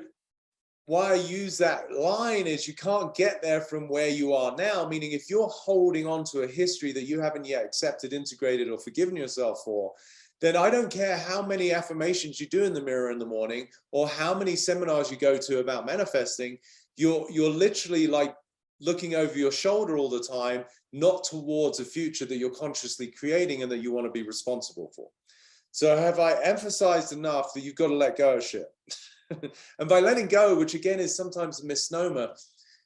S1: why I use that line is you can't get there from where you are now, meaning if you're holding on to a history that you haven't yet accepted, integrated, or forgiven yourself for, then I don't care how many affirmations you do in the mirror in the morning or how many seminars you go to about manifesting, you're literally like looking over your shoulder all the time, not towards a future that you're consciously creating and that you want to be responsible for. So have I emphasized enough that you've got to let go of shit? And by letting go, which again is sometimes a misnomer,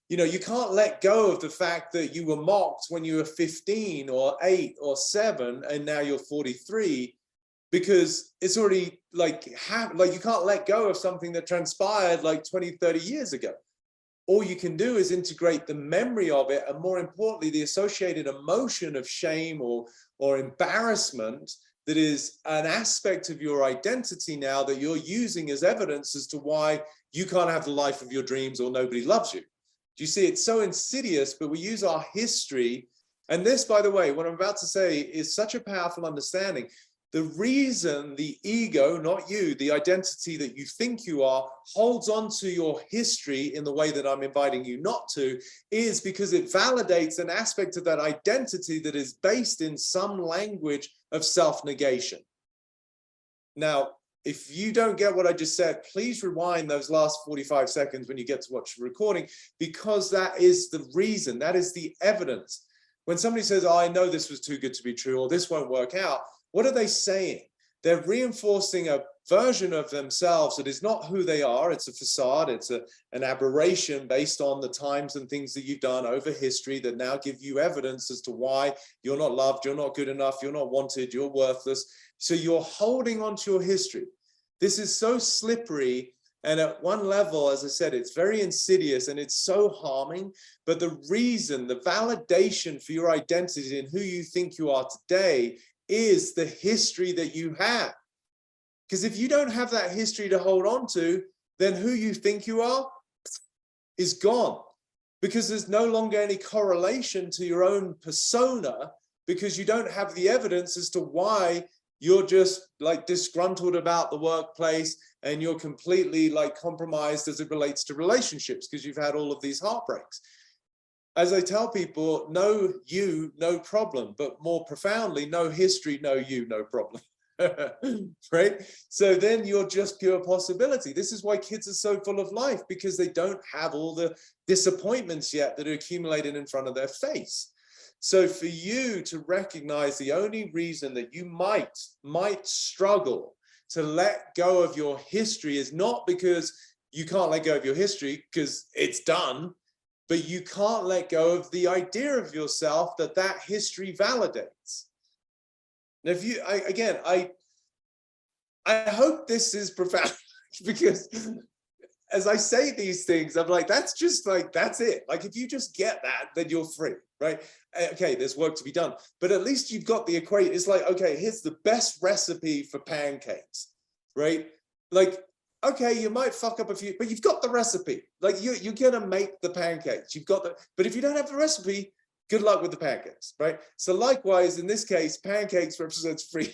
S1: you know, you can't let go of the fact that you were mocked when you were 15 or 8 or 7 and now you're 43, because it's already like you can't let go of something that transpired like 20, 30 years ago. All you can do is integrate the memory of it, and more importantly, the associated emotion of shame or embarrassment that is an aspect of your identity now that you're using as evidence as to why you can't have the life of your dreams or nobody loves you. Do you see? It's so insidious, but we use our history. And this, by the way, what I'm about to say is such a powerful understanding. The reason the ego, not you, the identity that you think you are, holds on to your history in the way that I'm inviting you not to, is because it validates an aspect of that identity that is based in some language of self-negation. Now, if you don't get what I just said, please rewind those last 45 seconds when you get to watch the recording, because that is the reason, that is the evidence. When somebody says, oh, I know this was too good to be true, or this won't work out, what are they saying? They're reinforcing a version of themselves that is not who they are. It's a facade. It's an aberration based on the times and things that you've done over history that now give you evidence as to why you're not loved, you're not good enough, you're not wanted, you're worthless. So you're holding on to your history. This is so slippery. And at one level, as I said, it's very insidious and it's so harming. But the reason, the validation for your identity and who you think you are today is the history that you have. Because if you don't have that history to hold on to, then who you think you are is gone. Because there's no longer any correlation to your own persona, because you don't have the evidence as to why you're just like disgruntled about the workplace and you're completely like compromised as it relates to relationships because you've had all of these heartbreaks. As I tell people, know you, no problem, but more profoundly, know history, know you, no problem. Right? So then you're just pure possibility. This is why kids are so full of life, because they don't have all the disappointments yet that are accumulated in front of their face. So for you to recognize the only reason that you might struggle to let go of your history is not because you can't let go of your history, because it's done, but you can't let go of the idea of yourself that that history validates. Now, if you, I hope this is profound, because as I say these things, I'm like, that's just like, that's it. Like, if you just get that, then you're free, right? Okay, there's work to be done, but at least you've got the equation. It's like, okay, here's the best recipe for pancakes, right? Like, okay, you might fuck up a few, but you've got the recipe. Like you're gonna make the pancakes. You've got the, but if you don't have the recipe, good luck with the pancakes, right? So likewise, in this case, pancakes represents freedom.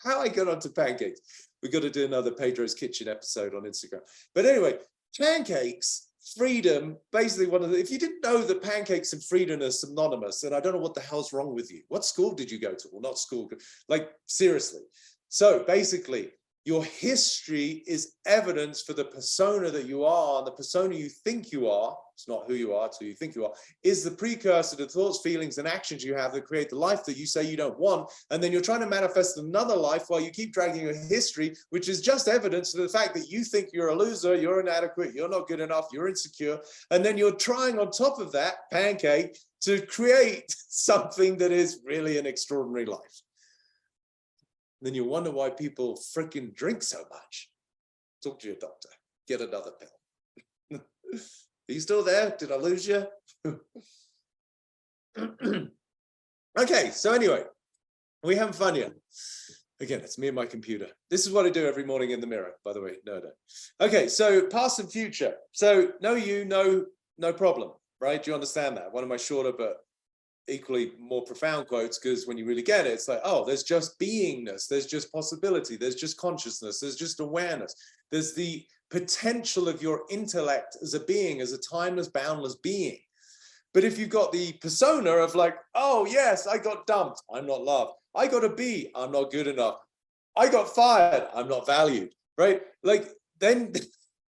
S1: How I got onto pancakes. We've got to do another Pedro's Kitchen episode on Instagram. But anyway, pancakes, freedom, basically one of the, if you didn't know that pancakes and freedom are synonymous, then I don't know what the hell's wrong with you. What school did you go to? Well, not school, like seriously. So basically, Your history is evidence for the persona that you are, and the persona you think you are, it's not who you are, it's who you think you are, is the precursor to thoughts, feelings, and actions you have that create the life that you say you don't want. And then you're trying to manifest another life while you keep dragging your history, which is just evidence of the fact that you think you're a loser, you're inadequate, you're not good enough, you're insecure. And then you're trying on top of that pancake to create something that is really an extraordinary life. Then you wonder why people freaking drink so much. Talk to your doctor. Get another pill. Are you still there? Did I lose you? Okay, so anyway, we having fun here. Again, it's me and my computer. This is what I do every morning in the mirror, by the way. No. Okay, so past and future. So know you, no problem, right? Do you understand that? One of my shorter but equally more profound quotes, because when you really get it, it's like, oh, there's just beingness, there's just possibility, there's just consciousness, there's just awareness, there's the potential of your intellect as a being, as a timeless, boundless being. But if you've got the persona of like, oh yes, I got dumped, I'm not loved, I got a B, I'm not good enough, I got fired, I'm not valued, right? Like, then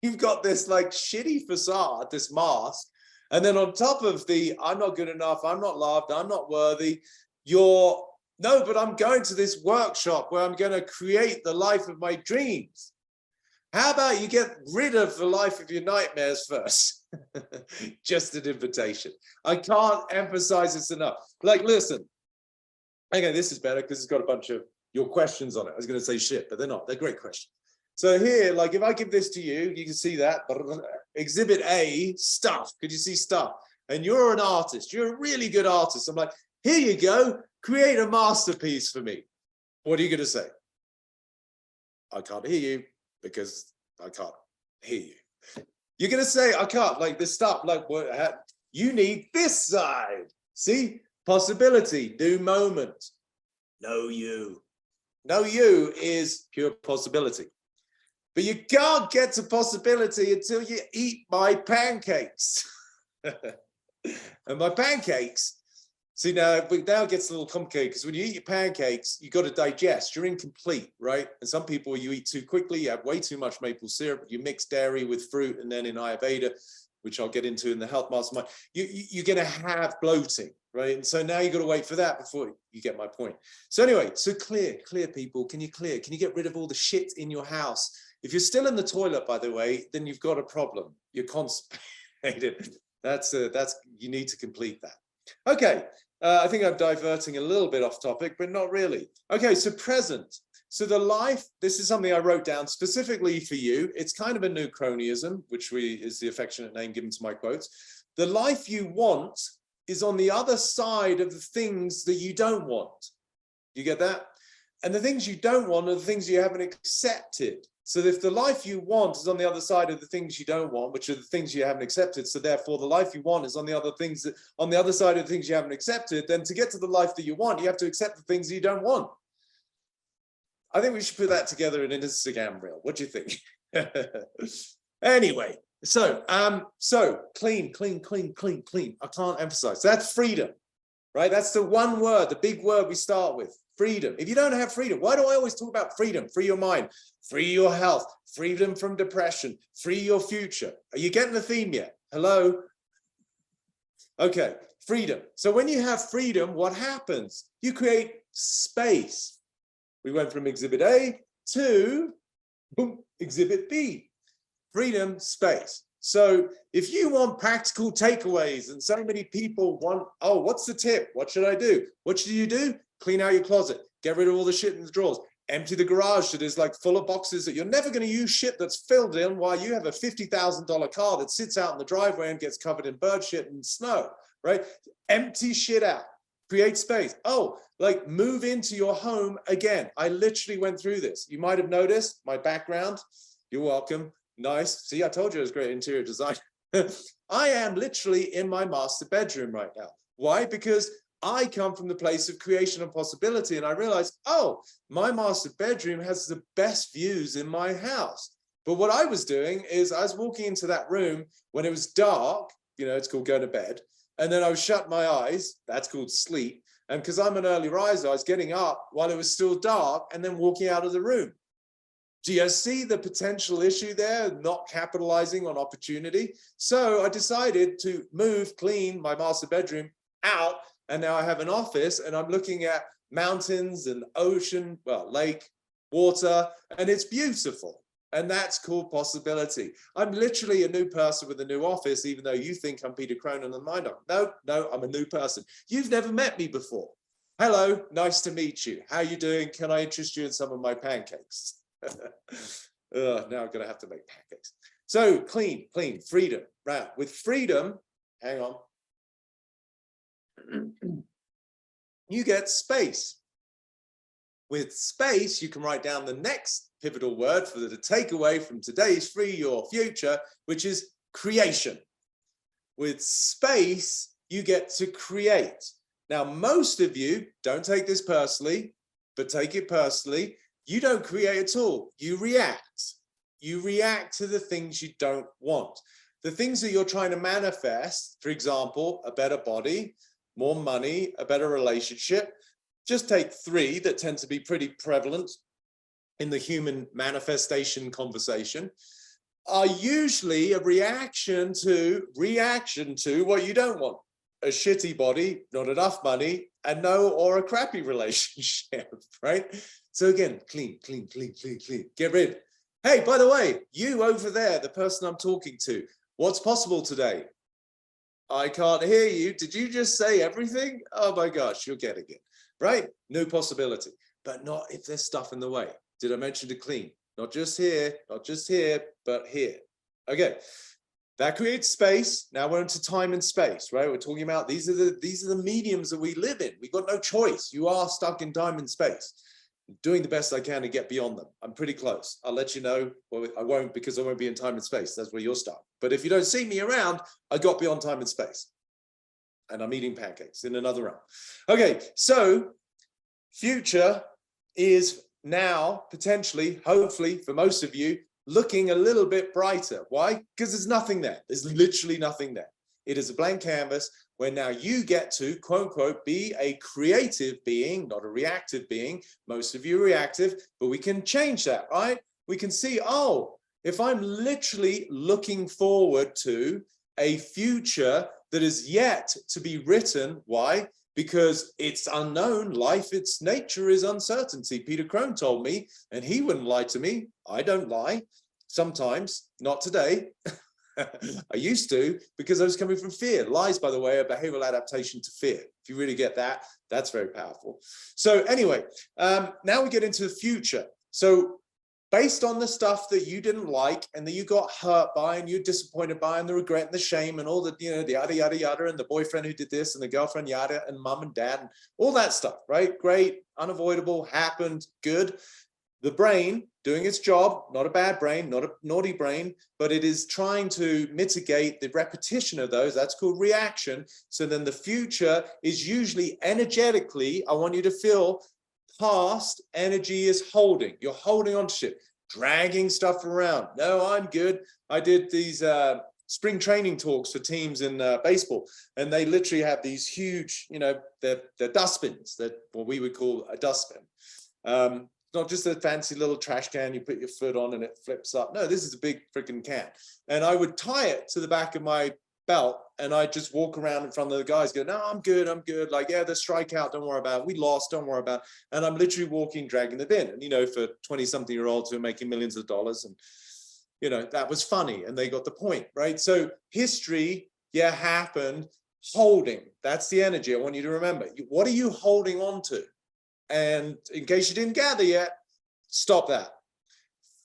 S1: you've got this like shitty facade, this mask. And then on top of the, I'm not good enough, I'm not loved, I'm not worthy, no, but I'm going to this workshop where I'm going to create the life of my dreams. How about you get rid of the life of your nightmares first? Just an invitation. I can't emphasize this enough. Like, listen, okay, this is better because it's got a bunch of your questions on it. I was going to say shit, but they're not. They're great questions. So here, like if I give this to you, you can see that. Exhibit A, stuff. Could you see stuff? And you're an artist. You're a really good artist. I'm like, here you go. Create a masterpiece for me. What are you going to say? I can't hear you because I can't hear you. You're going to say, I can't, like this stuff. Like what? You need this side. See? Possibility, new moment. Know you. Know you is pure possibility. But you can't get to possibility until you eat my pancakes. And my pancakes, see now it gets a little complicated because when you eat your pancakes, you got to digest. You're incomplete, right? And some people, you eat too quickly, you have way too much maple syrup, you mix dairy with fruit, and then in Ayurveda, which I'll get into in the Health Mastermind, you're going to have bloating, right? And so now you've got to wait for that before you get my point. So anyway, so clear people, can you clear? Can you get rid of all the shit in your house? If you're still in the toilet, by the way, then you've got a problem. You're constipated. That's you need to complete that. Okay, I think I'm diverting a little bit off topic, but not really. Okay, so present. So the life, this is something I wrote down specifically for you. It's kind of a new cronyism, which is the affectionate name given to my quotes. The life you want is on the other side of the things that you don't want. You get that? And the things you don't want are the things you haven't accepted. So if the life you want is on the other side of the things you don't want, which are the things you haven't accepted, so therefore the life you want is on the other side of the things you haven't accepted, then to get to the life that you want, you have to accept the things you don't want. I think we should put that together in an Instagram reel. What do you think? Anyway, so clean. I can't emphasize. That's freedom, right? That's the one word, the big word we start with. Freedom. If you don't have freedom, why do I always talk about freedom? Free your mind, free your health, freedom from depression, free your future. Are you getting the theme yet? Hello? Okay, freedom. So when you have freedom, what happens? You create space. We went from exhibit A to boom, exhibit B. Freedom, space. So if you want practical takeaways and so many people want, oh, what's the tip? What should I do? What should you do? Clean out your closet, get rid of all the shit in the drawers, empty the garage that is like full of boxes that you're never going to use shit that's filled in while you have a $50,000 car that sits out in the driveway and gets covered in bird shit and snow, right? Empty shit out, create space. Oh, like move into your home again. I literally went through this. You might have noticed my background. You're welcome. Nice. See, I told you it was great interior design. I am literally in my master bedroom right now. Why? Because I come from the place of creation and possibility, and I realized, oh, my master bedroom has the best views in my house. But what I was doing is I was walking into that room when it was dark, you know, it's called going to bed, and then I was shut my eyes, that's called sleep, and because I'm an early riser, I was getting up while it was still dark and then walking out of the room. Do you see the potential issue there, not capitalizing on opportunity? So I decided to move, clean my master bedroom out, and now I have an office, and I'm looking at mountains and ocean, well, lake, water, and it's beautiful. And that's called possibility. I'm literally a new person with a new office, even though you think I'm Peter Cronin and I don't. No, I'm a new person. You've never met me before. Hello, nice to meet you. How are you doing? Can I interest you in some of my pancakes? Now I'm going to have to make pancakes. So clean, freedom. Right. With freedom, hang on. You get space. With space, you can write down the next pivotal word for the takeaway from today's Free Your Future, which is creation. With space, you get to create. Now, most of you, don't take this personally, but take it personally. You don't create at all. You react. You react to the things you don't want. The things that you're trying to manifest, for example, a better body, more money, a better relationship. Just take three that tend to be pretty prevalent in the human manifestation conversation, are usually a reaction to what you don't want. A shitty body, not enough money, and no or a crappy relationship, right? So again, clean. Get rid. Hey, by the way, you over there, the person I'm talking to, what's possible today? I can't hear you. Did you just say everything? Oh my gosh, you're getting it, right? New possibility, but not if there's stuff in the way. Did I mention to clean? Not just here, but here. Okay, that creates space. Now we're into time and space, right? We're talking about these are the mediums that we live in. We've got no choice. You are stuck in time and space. I'm doing the best I can to get beyond them. I'm pretty close. I'll let you know. Well, I won't, because I won't be in time and space. That's where you're stuck. But if you don't see me around, I got beyond time and space. And I'm eating pancakes in another realm. Okay, so future is now potentially, hopefully for most of you, looking a little bit brighter. Why? Because there's nothing there. There's literally nothing there. It is a blank canvas where now you get to, quote unquote, be a creative being, not a reactive being. Most of you are reactive, but we can change that, right? We can see, oh, if I'm literally looking forward to a future that is yet to be written, why? Because it's unknown. Life, its nature is uncertainty. Peter Crone told me, and he wouldn't lie to me. I don't lie. Sometimes, not today. I used to, because I was coming from fear. Lies, by the way, are behavioral adaptation to fear. If you really get that, that's very powerful. So anyway, now we get into the future. So based on the stuff that you didn't like and that you got hurt by and you're disappointed by and the regret and the shame and all the, you know, the yada, yada, yada, and the boyfriend who did this and the girlfriend, yada, and mom and dad and all that stuff, right? Great, unavoidable, happened, good. The brain doing its job, not a bad brain, not a naughty brain, but it is trying to mitigate the repetition of those. That's called reaction. So then the future is usually energetically, I want you to feel past energy is holding. You're holding on to shit, dragging stuff around. No, I'm good. I did these spring training talks for teams in baseball, and they literally have these huge, you know, they're dustbins, that what we would call a dustbin. Not just a fancy little trash can you put your foot on and it flips up. No, this is a big freaking can. And I would tie it to the back of my belt, and I just walk around in front of the guys, go, no, I'm good. Like, yeah, the strikeout, don't worry about it. We lost, don't worry about it. And I'm literally walking, dragging the bin. And, you know, for 20-something-year-olds who are making millions of dollars, and, you know, that was funny. And they got the point, right? So history, yeah, happened. Holding, that's the energy I want you to remember. What are you holding on to? And in case you didn't gather yet, stop that.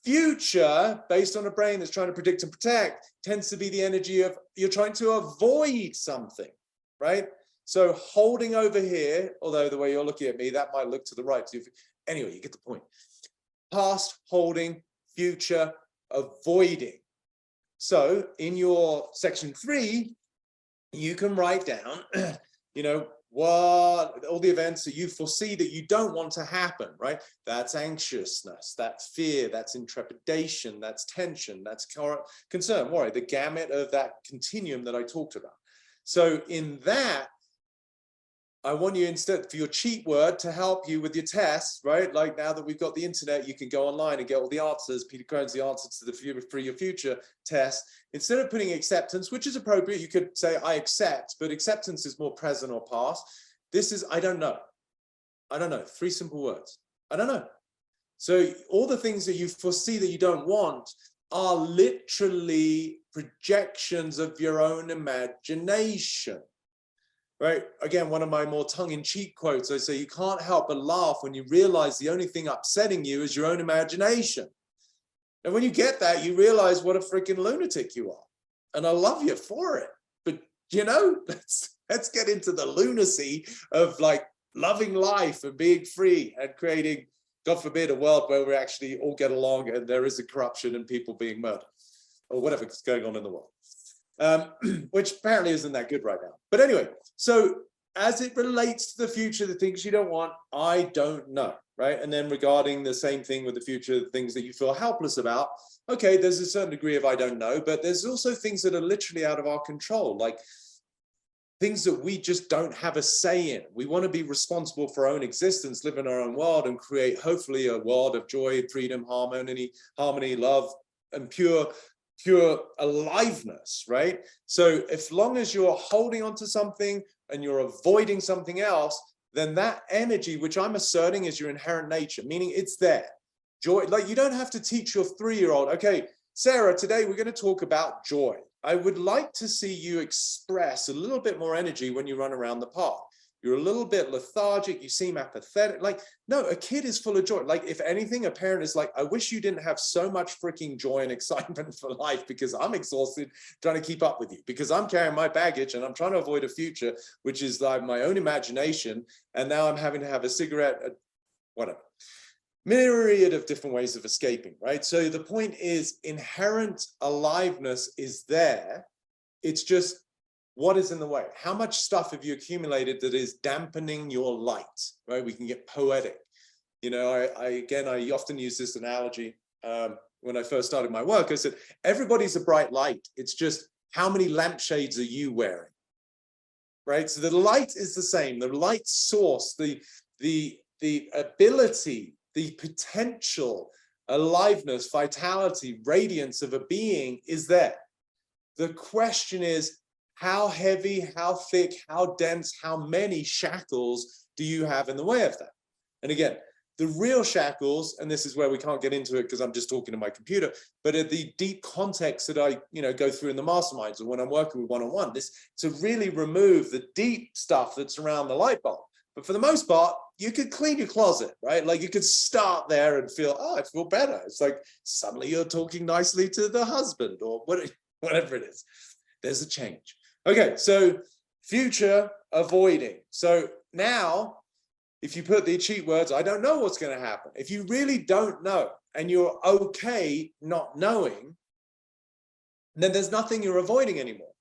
S1: Future, based on a brain that's trying to predict and protect, tends to be the energy of you're trying to avoid something, right? So holding over here, although the way you're looking at me, that might look to the right. Anyway, you get the point. Past, holding, future, avoiding. So in your section 3, you can write down, you know, what all the events that you foresee that you don't want to happen, right? That's anxiousness, that's fear, that's intrepidation, that's tension, that's concern, worry, the gamut of that continuum that I talked about. So in that, I want you instead for your cheat word to help you with your tests, right? Like now that we've got the internet, you can go online and get all the answers. Peter Crone's the answer to the For Your Future test. Instead of putting acceptance, which is appropriate, you could say I accept, but acceptance is more present or past. This is I don't know. I don't know. 3 simple words. I don't know. So all the things that you foresee that you don't want are literally projections of your own imagination. Right? Again, one of my more tongue-in-cheek quotes, I say, you can't help but laugh when you realize the only thing upsetting you is your own imagination. And when you get that, you realize what a freaking lunatic you are. And I love you for it. But, you know, let's get into the lunacy of like loving life and being free and creating, God forbid, a world where we actually all get along and there is a corruption and people being murdered or whatever is going on in the world. Which apparently isn't that good right now. But anyway, so as it relates to the future, the things you don't want, I don't know, right? And then regarding the same thing with the future, the things that you feel helpless about, okay, there's a certain degree of I don't know, but there's also things that are literally out of our control, like things that we just don't have a say in. We want to be responsible for our own existence, live in our own world and create hopefully a world of joy, freedom, harmony, love, and pure aliveness, right? So as long as you're holding on to something and you're avoiding something else, then that energy, which I'm asserting is your inherent nature, meaning it's there. Joy, like you don't have to teach your 3-year-old, okay, Sarah, today we're going to talk about joy. I would like to see you express a little bit more energy when you run around the park. You're a little bit lethargic. You seem apathetic. Like, no, a kid is full of joy. Like, if anything, a parent is like, I wish you didn't have so much freaking joy and excitement for life because I'm exhausted trying to keep up with you because I'm carrying my baggage and I'm trying to avoid a future, which is like my own imagination. And now I'm having to have a cigarette, whatever. Myriad of different ways of escaping, right? So the point is inherent aliveness is there. It's just, what is in the way? How much stuff have you accumulated that is dampening your light, right? We can get poetic. You know, I often use this analogy. When I first started my work, I said, everybody's a bright light. It's just how many lampshades are you wearing, right? So the light is the same. The light source, the ability, the potential, aliveness, vitality, radiance of a being is there. The question is, how heavy, how thick, how dense, how many shackles do you have in the way of that? And again, the real shackles, and this is where we can't get into it because I'm just talking to my computer, but at the deep context that I, go through in the masterminds or when I'm working with one-on-one, this to really remove the deep stuff that's around the light bulb. But for the most part, you could clean your closet, right? Like you could start there and feel, oh, I feel better. It's like suddenly you're talking nicely to the husband or whatever it is. There's a change. Okay, so future avoiding. So now, if you put the cheat words, I don't know what's going to happen. If you really don't know and you're okay not knowing, then there's nothing you're avoiding anymore,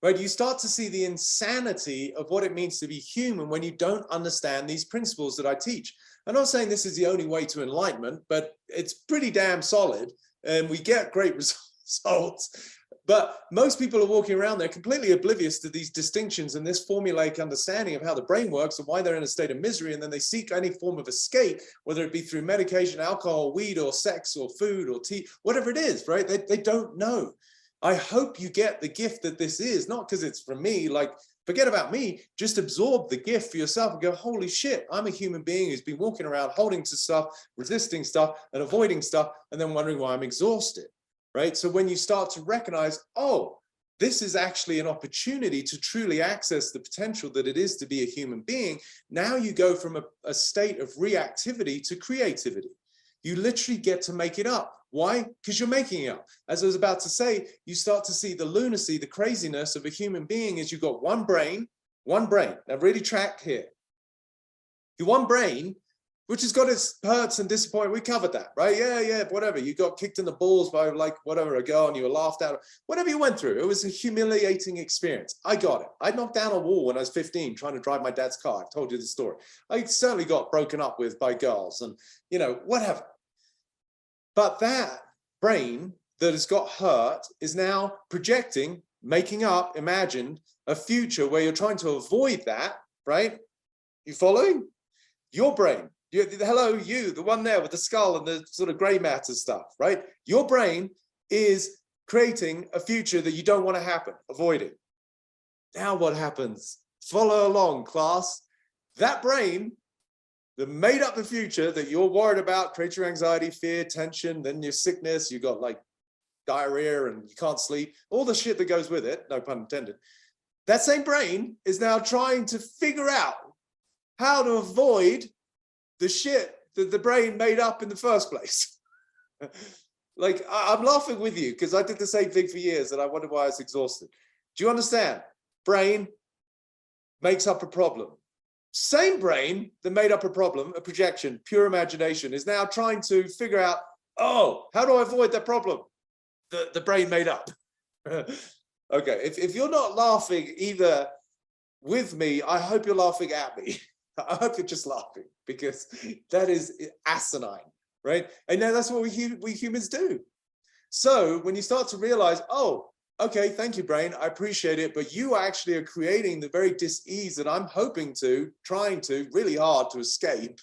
S1: right? You start to see the insanity of what it means to be human when you don't understand these principles that I teach. I'm not saying this is the only way to enlightenment, but it's pretty damn solid and we get great results. But most people are walking around there completely oblivious to these distinctions and this formulaic understanding of how the brain works and why they're in a state of misery. And then they seek any form of escape, whether it be through medication, alcohol, weed, or sex, or food, or tea, whatever it is, right? They don't know. I hope you get the gift that this is, not because it's from me, like, forget about me, just absorb the gift for yourself and go, holy shit, I'm a human being who's been walking around holding to stuff, resisting stuff, and avoiding stuff, and then wondering why I'm exhausted. Right? So when you start to recognize, oh, this is actually an opportunity to truly access the potential that it is to be a human being, now you go from a state of reactivity to creativity. You literally get to make it up. Why? Because you're making it up. As I was about to say, you start to see the lunacy, the craziness of a human being is you've got one brain. Now really track here. Your one brain, which has got its hurts and disappointment. We covered that, right? Yeah, whatever. You got kicked in the balls by like whatever, a girl and you were laughed at. Whatever you went through, it was a humiliating experience. I got it. I knocked down a wall when I was 15 trying to drive my dad's car. I've told you the story. I certainly got broken up with by girls and, whatever. But that brain that has got hurt is now projecting, making up, imagined a future where you're trying to avoid that, right? You following? Your brain. Hello, you, the one there with the skull and the sort of gray matter stuff, right? Your brain is creating a future that you don't want to happen, avoiding. Now what happens? Follow along, class. That brain that made up the future that you're worried about, creates your anxiety, fear, tension, then your sickness, you got like diarrhea and you can't sleep, all the shit that goes with it, no pun intended. That same brain is now trying to figure out how to avoid the shit that the brain made up in the first place. Like, I'm laughing with you because I did the same thing for years and I wondered why I was exhausted. Do you understand? Brain makes up a problem. Same brain that made up a problem, a projection, pure imagination, is now trying to figure out, oh, how do I avoid that problem that the brain made up? Okay, if you're not laughing either with me, I hope you're laughing at me. I hope you're just laughing because that is asinine, right? And now that's what we humans do. So when you start to realize, oh, okay, thank you, brain, I appreciate it, but you actually are creating the very dis-ease that I'm trying to, really hard to escape,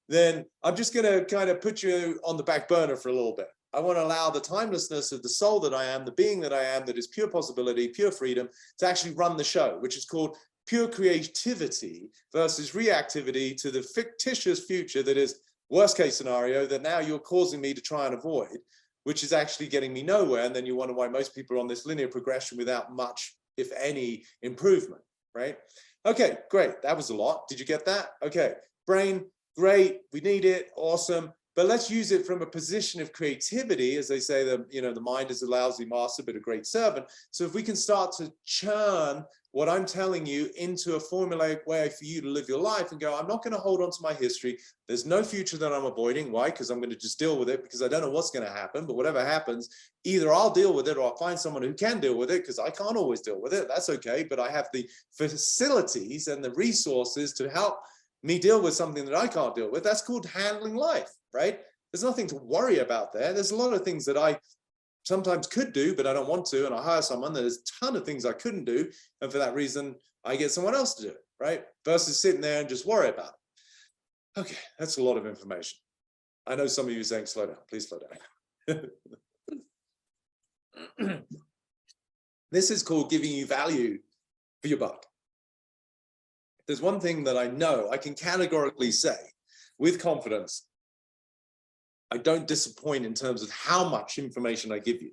S1: then I'm just going to kind of put you on the back burner for a little bit. I want to allow the timelessness of the soul that I am, the being that I am, that is pure possibility, pure freedom, to actually run the show, which is called pure creativity versus reactivity to the fictitious future that is worst case scenario that now you're causing me to try and avoid, which is actually getting me nowhere. And then you wonder why most people are on this linear progression without much, if any, improvement, right? Okay, great. That was a lot. Did you get that? Okay, brain, great. We need it. Awesome. But let's use it from a position of creativity. As they say, the mind is a lousy master, but a great servant. So if we can start to churn what I'm telling you into a formulaic way for you to live your life and go, I'm not going to hold on to my history. There's no future that I'm avoiding. Why? Because I'm going to just deal with it because I don't know what's going to happen. But whatever happens, either I'll deal with it or I'll find someone who can deal with it because I can't always deal with it. That's okay. But I have the facilities and the resources to help me deal with something that I can't deal with. That's called handling life, right? There's nothing to worry about there. There's a lot of things that I sometimes could do, but I don't want to, and I hire someone. There's a ton of things I couldn't do, and for that reason, I get someone else to do it, right? Versus sitting there and just worry about it. Okay, that's a lot of information. I know some of you are saying, slow down, please slow down. This is called giving you value for your buck. There's one thing that I know, I can categorically say with confidence, I don't disappoint in terms of how much information I give you.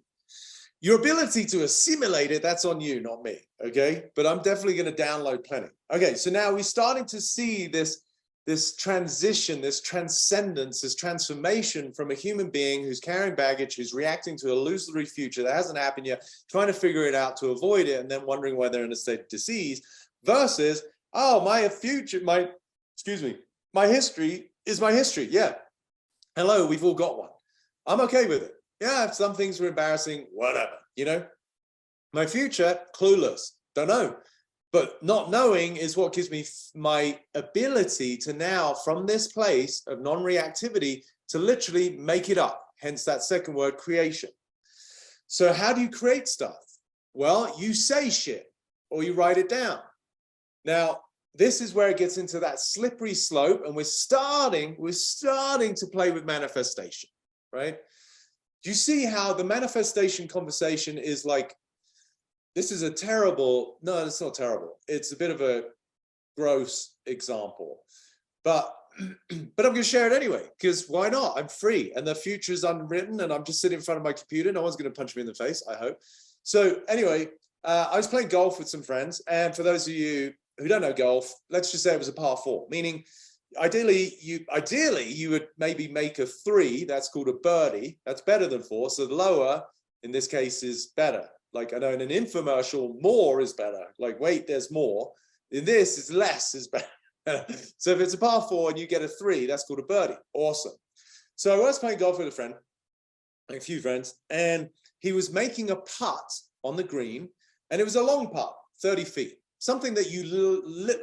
S1: Your ability to assimilate it, that's on you, not me, okay? But I'm definitely going to download plenty. Okay, so now we're starting to see this transition, this transcendence, this transformation from a human being who's carrying baggage, who's reacting to an illusory future that hasn't happened yet, trying to figure it out to avoid it, and then wondering why they're in a state of disease, versus, oh, my history is my history. Yeah. Hello, we've all got one. I'm okay with it. Yeah, if some things were embarrassing, whatever, you know. My future, clueless, don't know. But not knowing is what gives me my ability to now, from this place of non-reactivity, to literally make it up. Hence that second word, creation. So how do you create stuff? Well, you say shit or you write it down. Now, this is where it gets into that slippery slope, and we're starting to play with manifestation, right? Do you see how the manifestation conversation is like, this is a terrible, no, it's not terrible. It's a bit of a gross example, but I'm going to share it anyway, because why not? I'm free and the future is unwritten and I'm just sitting in front of my computer. No one's going to punch me in the face, I hope. So anyway, I was playing golf with some friends, and for those of you who don't know golf, let's just say it was a par 4, meaning ideally you would maybe make a 3. That's called a birdie. That's better than 4. So the lower in this case is better. Like I know in an infomercial, more is better. Like, wait, there's more. In this, is less is better. So if it's a par 4 and you get a 3, that's called a birdie. Awesome. So I was playing golf with a friend, a few friends, and he was making a putt on the green, and it was a long putt, 30 feet. Something that you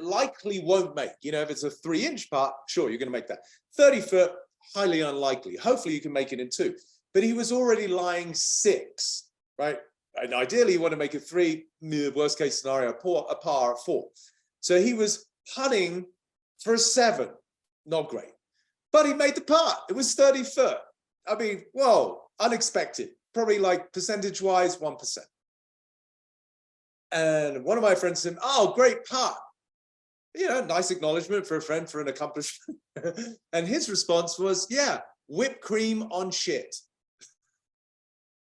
S1: likely won't make. You know, if it's a 3-inch putt, sure, you're going to make that. 30 foot, highly unlikely. Hopefully you can make it in 2. But he was already lying 6, right? And ideally you want to make a 3, worst case scenario, a par 4. So he was putting for a 7, not great. But he made the putt. It was 30 foot. I mean, whoa, unexpected. Probably like percentage-wise, 1%. And one of my friends said, oh, great putt. You know, nice acknowledgement for a friend for an accomplishment. And his response was, yeah, whipped cream on shit.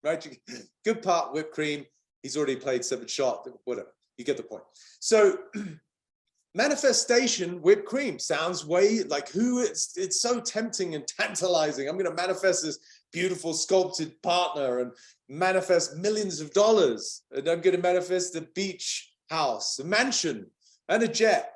S1: Right? Good putt, whipped cream. He's already played 7 shot, whatever. You get the point. So manifestation, whipped cream sounds way like it's so tempting and tantalizing. I'm going to manifest this beautiful sculpted partner and manifest millions of dollars. And I'm going to manifest a beach house, a mansion, and a jet.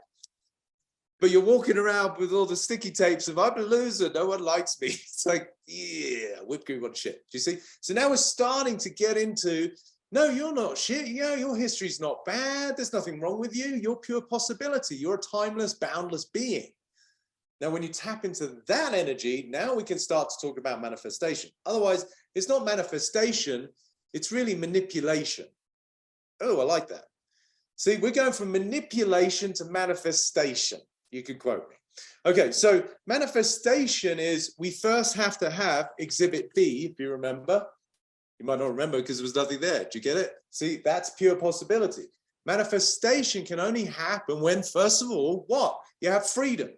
S1: But you're walking around with all the sticky tapes of I'm a loser, no one likes me. It's like, yeah, whipped cream on shit. Do you see? So now we're starting to get into, no, you're not shit. Yeah, your history's not bad. There's nothing wrong with you. You're pure possibility. You're a timeless, boundless being. Now, when you tap into that energy, now we can start to talk about manifestation. Otherwise, it's not manifestation. It's really manipulation. Oh, I like that. See, we're going from manipulation to manifestation. You could quote me. Okay, so manifestation is we first have to have exhibit B, if you remember. You might not remember because there was nothing there. Do you get it? See, that's pure possibility. Manifestation can only happen when, first of all, what? You have freedom.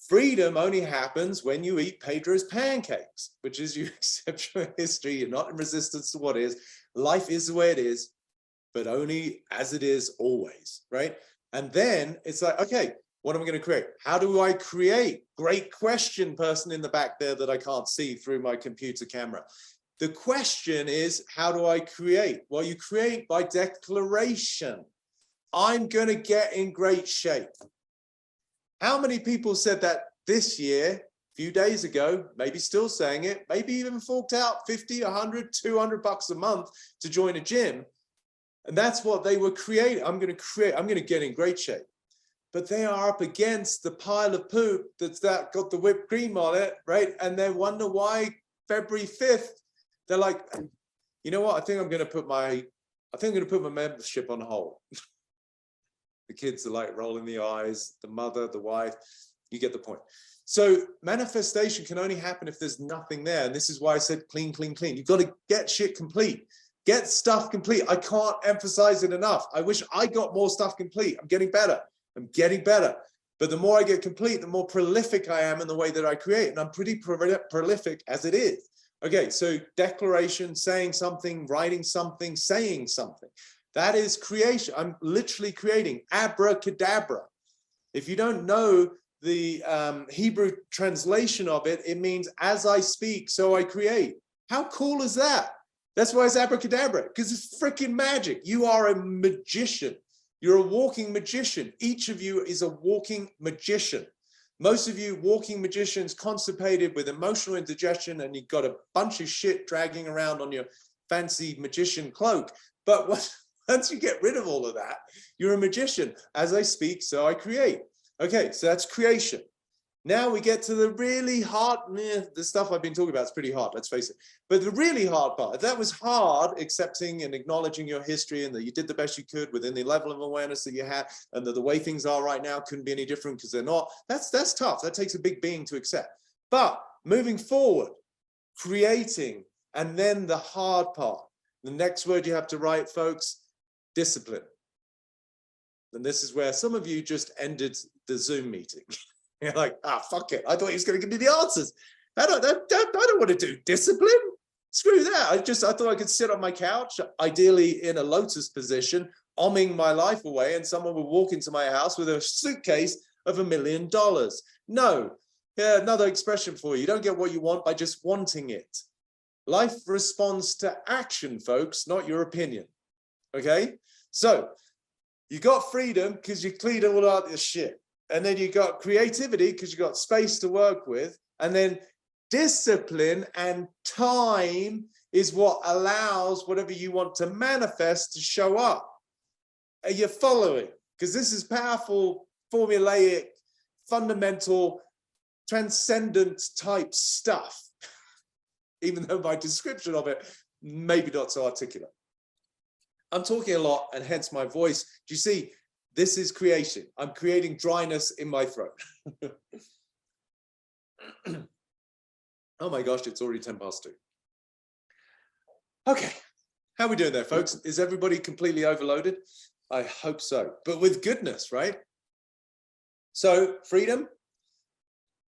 S1: Freedom only happens when you eat Pedro's pancakes, which is you accept your history. You're not in resistance to what is. Life is the way it is, but only as it is always, right? And then it's like, okay, what am I going to create? How do I create? Great question, person in the back there that I can't see through my computer camera. The question is, how do I create? Well, you create by declaration. I'm going to get in great shape. How many people said that this year, a few days ago, maybe still saying it, maybe even forked out 50, 100, 200 bucks a month to join a gym? And that's what they were creating. I'm going to get in great shape. But they are up against the pile of poop that's got the whipped cream on it, right? And they wonder why February 5th, they're like, you know what? I think I'm going to put my membership on hold. The kids are like rolling the eyes, the mother, the wife, you get the point. So manifestation can only happen if there's nothing there. And this is why I said clean, clean, clean. You've got to get shit complete. Get stuff complete. I can't emphasize it enough. I wish I got more stuff complete. I'm getting better. But the more I get complete, the more prolific I am in the way that I create. And I'm pretty prolific as it is. Okay, so declaration, saying something, writing something, saying something. That is creation. I'm literally creating abracadabra. If you don't know the Hebrew translation of it, it means as I speak, so I create. How cool is that? That's why it's abracadabra, because it's freaking magic. You are a magician. You're a walking magician. Each of you is a walking magician. Most of you walking magicians constipated with emotional indigestion, and you've got a bunch of shit dragging around on your fancy magician cloak. But once you get rid of all of that, you're a magician. As I speak, so I create. Okay, so that's creation. Now we get to the really hard, the stuff I've been talking about is pretty hard, let's face it. But the really hard part, that was hard, accepting and acknowledging your history and that you did the best you could within the level of awareness that you had, and that the way things are right now couldn't be any different because they're not. That's tough. That takes a big being to accept. But moving forward, creating, and then the hard part. The next word you have to write, folks, discipline. And this is where some of you just ended the Zoom meeting. You're like, fuck it. I thought he was going to give me the answers. I don't want to do discipline. Screw that. I thought I could sit on my couch, ideally in a lotus position, omming my life away, and someone would walk into my house with a suitcase of $1 million. No. Yeah, another expression for you. You don't get what you want by just wanting it. Life responds to action, folks, not your opinion. Okay? So, you got freedom because you cleaned all out this shit. And then you got creativity because you got space to work with. And then discipline and time is what allows whatever you want to manifest to show up. Are you following? Because this is powerful, formulaic, fundamental, transcendent type stuff. Even though my description of it maybe not so articulate. I'm talking a lot, and hence my voice. Do you see? This is creation. I'm creating dryness in my throat. Oh my gosh, it's already 2:10. Okay, how are we doing there, folks? Is everybody completely overloaded? I hope so, but with goodness, right? So freedom,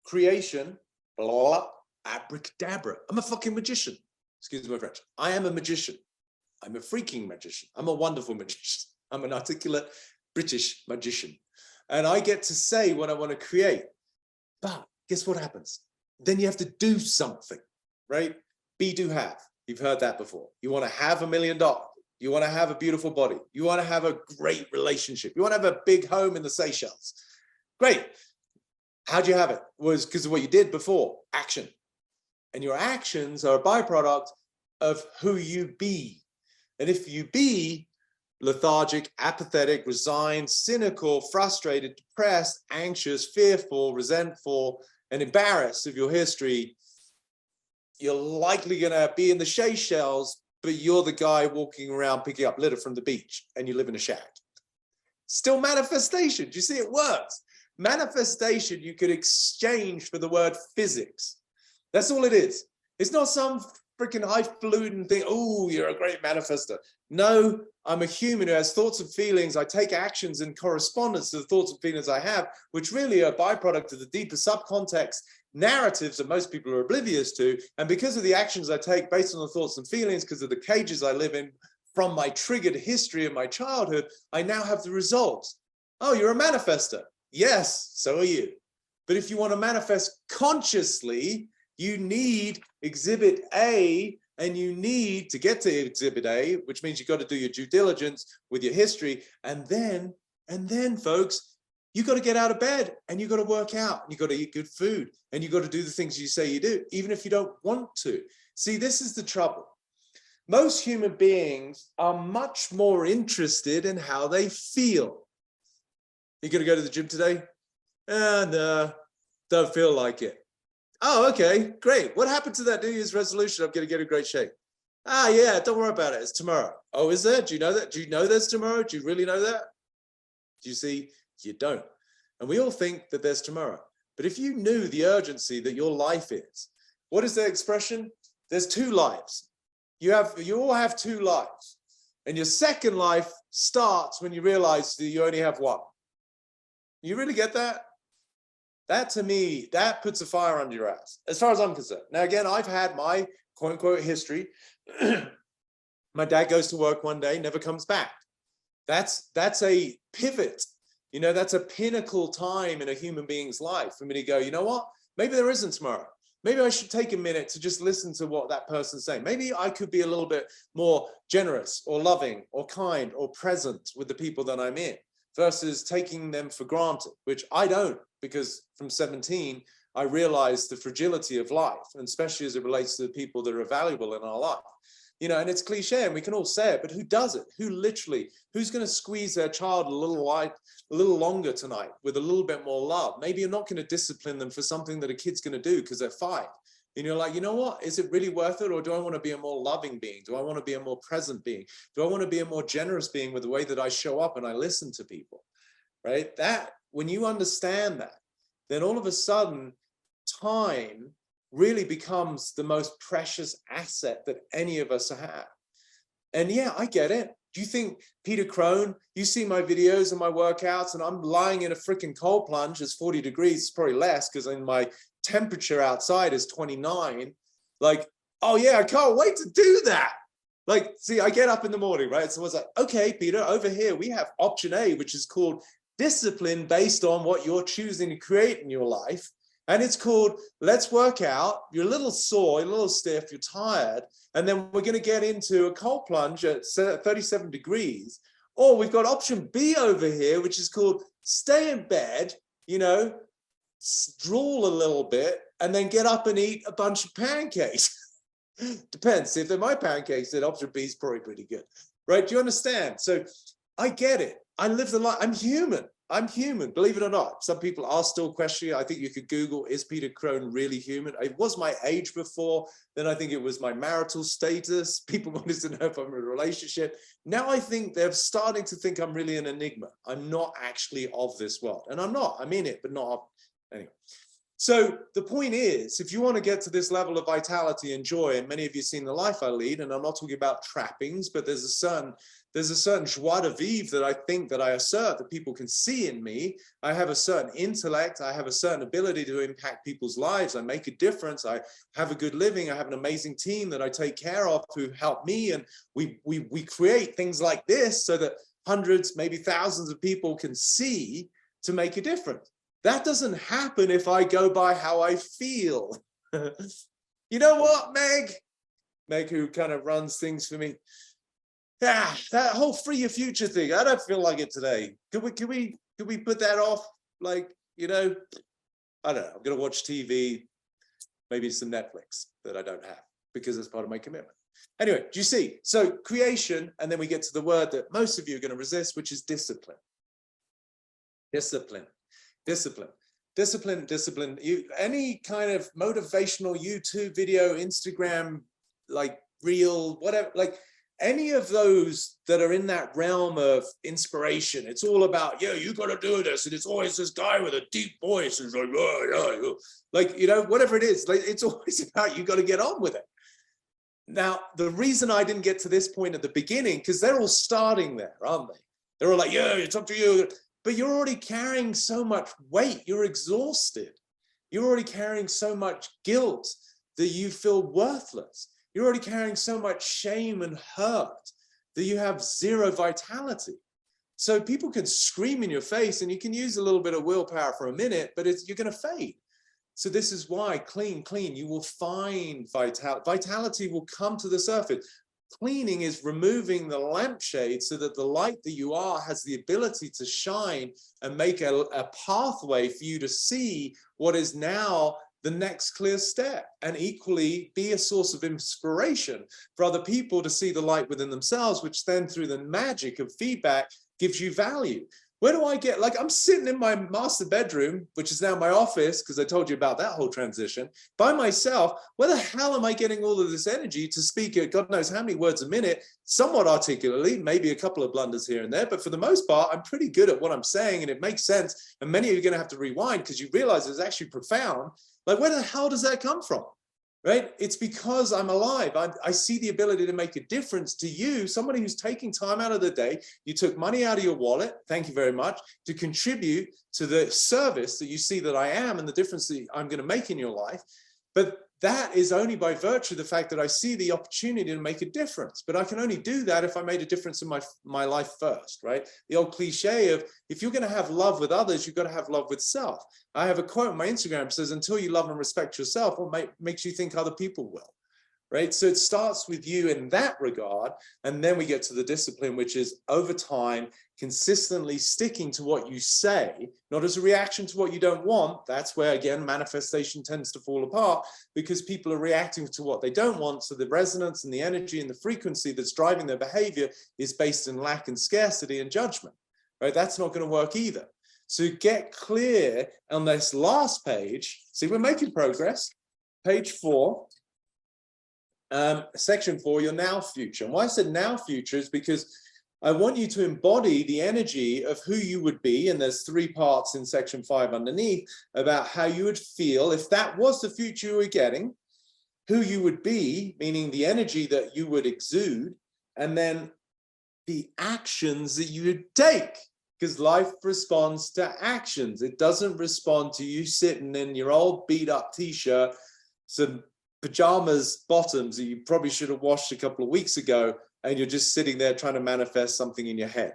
S1: creation, blah, blah, blah, abracadabra. I'm a fucking magician. Excuse my French. I am a magician. I'm a freaking magician. I'm a wonderful magician. I'm an articulate British magician. And I get to say what I want to create. But guess what happens? Then you have to do something, right? Be, do, have. You've heard that before. You want to have $1 million. You want to have a beautiful body. You want to have a great relationship. You want to have a big home in the Seychelles. Great. How'd you have it? Was because of what you did before, action. And your actions are a byproduct of who you be. And if you be lethargic, apathetic, resigned, cynical, frustrated, depressed, anxious, fearful, resentful, and embarrassed of your history, you're likely going to be in the Seychelles, but you're the guy walking around picking up litter from the beach and you live in a shack. Still manifestation. Do you see it works? Manifestation you could exchange for the word physics. That's all it is. It's not some freaking highfalutin thing. Oh, you're a great manifester. No, I'm a human who has thoughts and feelings. I take actions in correspondence to the thoughts and feelings I have, which really are a byproduct of the deeper subcontext narratives that most people are oblivious to. And because of the actions I take based on the thoughts and feelings, because of the cages I live in from my triggered history in my childhood, I now have the results. Oh, you're a manifester. Yes, so are you. But if you want to manifest consciously, you need exhibit A, and you need to get to exhibit A, which means you've got to do your due diligence with your history. And then folks, you got to get out of bed and you got to work out and you got to eat good food and you got to do the things you say you do, even if you don't want to. See, this is the trouble. Most human beings are much more interested in how they feel. You going to go to the gym today? No, don't feel like it. Oh, okay, great. What happened to that New Year's resolution? I'm going to get in great shape. Ah, yeah, don't worry about it. It's tomorrow. Oh, is there? Do you know that? Do you know there's tomorrow? Do you really know that? Do you see? You don't. And we all think that there's tomorrow. But if you knew the urgency that your life is, what is the expression? There's two lives. You all have two lives. And your second life starts when you realize that you only have one. You really get that? That to me, that puts a fire under your ass, as far as I'm concerned. Now, again, I've had my quote unquote history. My dad goes to work one day, never comes back. That's a pivot. You know, that's a pinnacle time in a human being's life for me to go, you know what? Maybe there isn't tomorrow. Maybe I should take a minute to just listen to what that person's saying. Maybe I could be a little bit more generous or loving or kind or present with the people that I'm in versus taking them for granted, which I don't, because from 17, I realized the fragility of life, and especially as it relates to the people that are valuable in our life. You know, and it's cliche and we can all say it, but who does it? Who's going to squeeze their child a little longer tonight with a little bit more love? Maybe you're not going to discipline them for something that a kid's going to do because they're 5. And you're like, you know what? Is it really worth it? Or do I want to be a more loving being? Do I want to be a more present being? Do I want to be a more generous being with the way that I show up and I listen to people, right? That, when you understand that, then all of a sudden, time really becomes the most precious asset that any of us have. And yeah, I get it. Do you think Peter Crone, you see my videos and my workouts and I'm lying in a freaking cold plunge, it's 40 degrees, it's probably less because in my temperature outside is 29. Like, oh yeah, I can't wait to do that. Like, see, I get up in the morning, right? So I was like, okay, Peter, over here, we have option A, which is called discipline based on what you're choosing to create in your life. And it's called, let's work out. You're a little sore, you're a little stiff, you're tired. And then we're going to get into a cold plunge at 37 degrees. Or we've got option B over here, which is called stay in bed, you know, drool a little bit, and then get up and eat a bunch of pancakes. Depends. If they're my pancakes, then option B is probably pretty good. Right? Do you understand? So I get it. I live the life. I'm human. I'm human, believe it or not. Some people are still questioning. I think you could Google, is Peter Crone really human? It was my age before. Then I think it was my marital status. People wanted to know if I'm in a relationship. Now I think they're starting to think I'm really an enigma. I'm not actually of this world. And I'm not. I'm in it, but not of. Anyway. So the point is, if you want to get to this level of vitality and joy, and many of you have seen the life I lead, and I'm not talking about trappings, but there's a certain joie de vivre that I think that I assert that people can see in me. I have a certain intellect. I have a certain ability to impact people's lives. I make a difference. I have a good living. I have an amazing team that I take care of who help me. And we create things like this so that hundreds, maybe thousands of people can see to make a difference. That doesn't happen if I go by how I feel. You know what, Meg, who kind of runs things for me. Yeah, that whole free your future thing. I don't feel like it today. Could we put that off? Like, you know, I don't know. I'm gonna watch TV, maybe some Netflix that I don't have because it's part of my commitment. Anyway, do you see? So creation, and then we get to the word that most of you are going to resist, which is discipline. Discipline. Discipline, discipline, discipline. Any kind of motivational YouTube video, Instagram, like reel, whatever, like any of those that are in that realm of inspiration. It's all about, yeah, you got to do this. And it's always this guy with a deep voice who's like, oh, yeah, like, you know, whatever it is, like, it's always about, you got to get on with it. Now, the reason I didn't get to this point at the beginning, because they're all starting there, aren't they? They're all like, yeah, it's up to you. But you're already carrying so much weight. You're exhausted. You're already carrying so much guilt that you feel worthless. You're already carrying so much shame and hurt that you have zero vitality. So people can scream in your face and you can use a little bit of willpower for a minute, but you're going to fade. So this is why clean, you will find vitality. Vitality will come to the surface. Cleaning is removing the lampshade so that the light that you are has the ability to shine and make a pathway for you to see what is now the next clear step, and equally be a source of inspiration for other people to see the light within themselves, which then through the magic of feedback gives you value. Where do I get, like, I'm sitting in my master bedroom, which is now my office, because I told you about that whole transition, by myself. Where the hell am I getting all of this energy to speak at God knows how many words a minute, somewhat articulately, maybe a couple of blunders here and there, but for the most part, I'm pretty good at what I'm saying, and it makes sense. And many of you are going to have to rewind because you realize it's actually profound. Like, where the hell does that come from? Right? It's because I'm alive. I see the ability to make a difference to you, somebody who's taking time out of the day. You took money out of your wallet, thank you very much, to contribute to the service that you see that I am and the difference that I'm going to make in your life. But that is only by virtue of the fact that I see the opportunity to make a difference. But I can only do that if I made a difference in my life first, right? The old cliche of, if you're going to have love with others, you've got to have love with self. I have a quote on my Instagram that says, until you love and respect yourself, what makes you think other people will? Right? So it starts with you in that regard. And then we get to the discipline, which is over time, consistently sticking to what you say, not as a reaction to what you don't want. That's where, again, manifestation tends to fall apart, because people are reacting to what they don't want. So the resonance and the energy and the frequency that's driving their behavior is based in lack and scarcity and judgment, right? That's not going to work either. So get clear on this last page. See, we're making progress. Page 4. Section 4, your now future. And why I said now future is because I want you to embody the energy of who you would be. And there's 3 parts in section 5 underneath about how you would feel if that was the future you were getting, who you would be, meaning the energy that you would exude, and then the actions that you would take, because life responds to actions. It doesn't respond to you sitting in your old beat up t-shirt, some pajamas bottoms that you probably should have washed a couple of weeks ago, and you're just sitting there trying to manifest something in your head.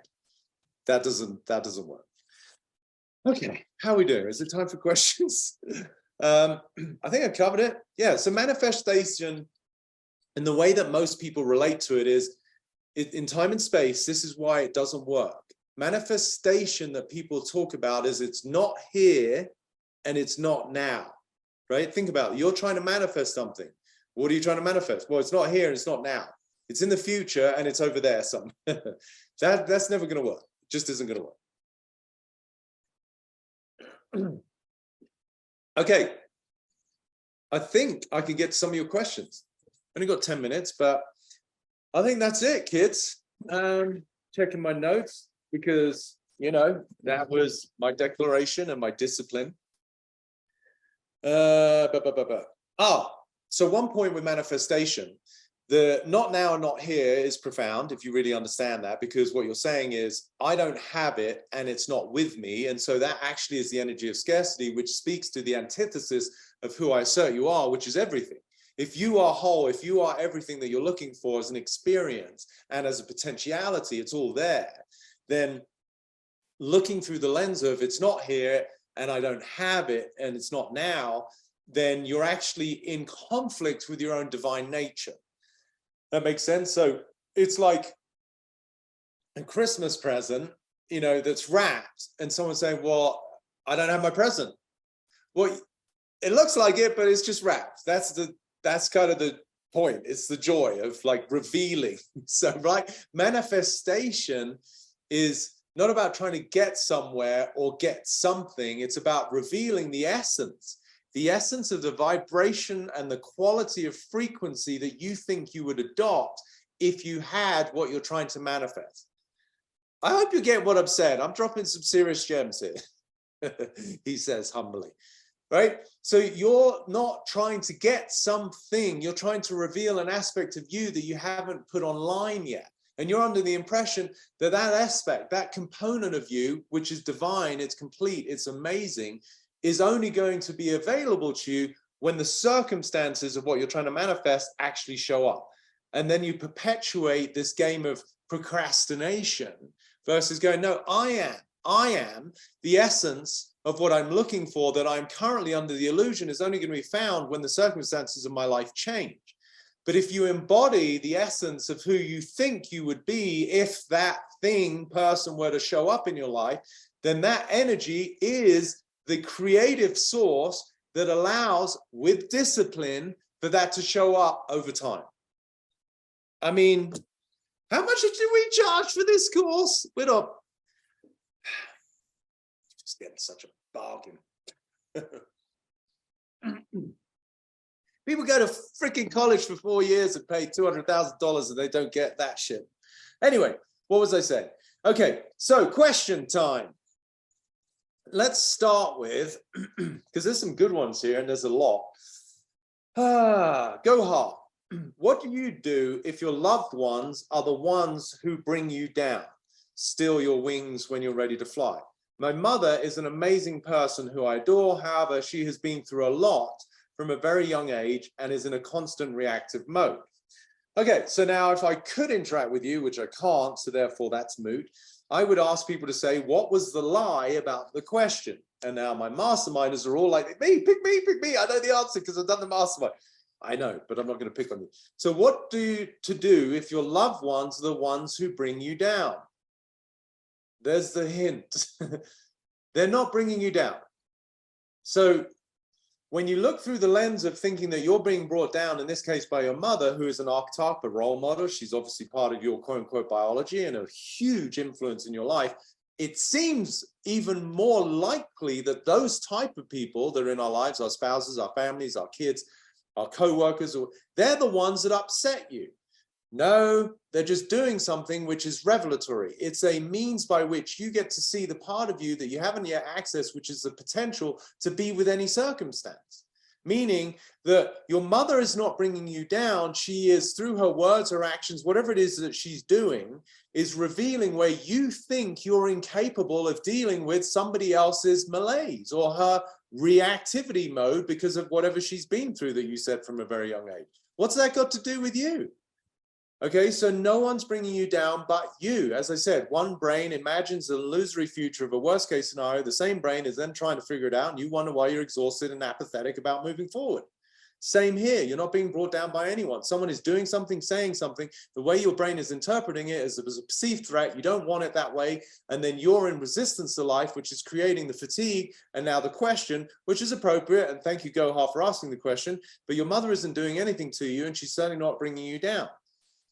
S1: That doesn't work. Okay, how are we doing? Is it time for questions? I think I covered it. Yeah, so manifestation, and the way that most people relate to it is, in time and space, this is why it doesn't work. Manifestation that people talk about is it's not here and it's not now. Right? Think about it. You're trying to manifest something. What are you trying to manifest? Well, it's not here and it's not now. It's in the future and it's over there somewhere. That's never going to work. It just isn't going to work. Okay, I think I can get to some of your questions. Only got 10 minutes, but I think that's it, kids. Checking my notes because, you know, that was my declaration and my discipline. So one point with manifestation, the not now, not here is profound if you really understand that, because what you're saying is, I don't have it and it's not with me. And so that actually is the energy of scarcity, which speaks to the antithesis of who I assert you are, which is everything. If you are whole, if you are everything that you're looking for as an experience and as a potentiality, it's all there, then looking through the lens of it's not here and I don't have it and it's not now, then you're actually in conflict with your own divine nature. That makes sense? So it's like a Christmas present, you know, that's wrapped and someone saying, well, I don't have my present. Well, it looks like it, but it's just wrapped. That's kind of the point. It's the joy of like revealing. So, right, manifestation is not about trying to get somewhere or get something. It's about revealing the essence of the vibration and the quality of frequency that you think you would adopt if you had what you're trying to manifest. I hope you get what I've said. I'm dropping some serious gems here, he says humbly. Right? So you're not trying to get something, you're trying to reveal an aspect of you that you haven't put online yet. And you're under the impression that that aspect, that component of you, which is divine, it's complete, it's amazing, is only going to be available to you when the circumstances of what you're trying to manifest actually show up. And then you perpetuate this game of procrastination versus going, no, I am the essence of what I'm looking for, that I'm currently under the illusion is only going to be found when the circumstances of my life change. But if you embody the essence of who you think you would be if that thing, person were to show up in your life, then that energy is the creative source that allows, with discipline, for that to show up over time. I mean, how much do we charge for this course? We're not just getting such a bargain. People go to freaking college for 4 years and pay $200,000 and they don't get that shit. Anyway, what was I saying? Okay, so question time. Let's start with, because there's some good ones here and there's a lot. Gohar, what do you do if your loved ones are the ones who bring you down, steal your wings when you're ready to fly? My mother is an amazing person who I adore. However, she has been through a lot from a very young age and is in a constant reactive mode. Okay, so now if I could interact with you, which I can't, so therefore that's moot, I would ask people to say, what was the lie about the question? And now my masterminders are all like, me, pick me, pick me. I know the answer because I've done the mastermind. I know, but I'm not going to pick on you. So what do if your loved ones are the ones who bring you down? There's the hint. They're not bringing you down. So when you look through the lens of thinking that you're being brought down, in this case by your mother, who is an archetype, a role model, she's obviously part of your quote unquote biology and a huge influence in your life, it seems even more likely that those type of people that are in our lives, our spouses, our families, our kids, our co-workers, they're the ones that upset you. No, they're just doing something which is revelatory. It's a means by which you get to see the part of you that you haven't yet accessed, which is the potential to be with any circumstance. Meaning that your mother is not bringing you down. She is, through her words, her actions, whatever it is that she's doing, is revealing where you think you're incapable of dealing with somebody else's malaise or her reactivity mode because of whatever she's been through that you said from a very young age. What's that got to do with you? Okay, so no one's bringing you down but you. As I said, one brain imagines an illusory future of a worst case scenario. The same brain is then trying to figure it out and you wonder why you're exhausted and apathetic about moving forward. Same here, you're not being brought down by anyone. Someone is doing something, saying something, the way your brain is interpreting it as a perceived threat, you don't want it that way, and then you're in resistance to life, which is creating the fatigue, and now the question, which is appropriate, and thank you, Gohar, for asking the question, but your mother isn't doing anything to you, and she's certainly not bringing you down.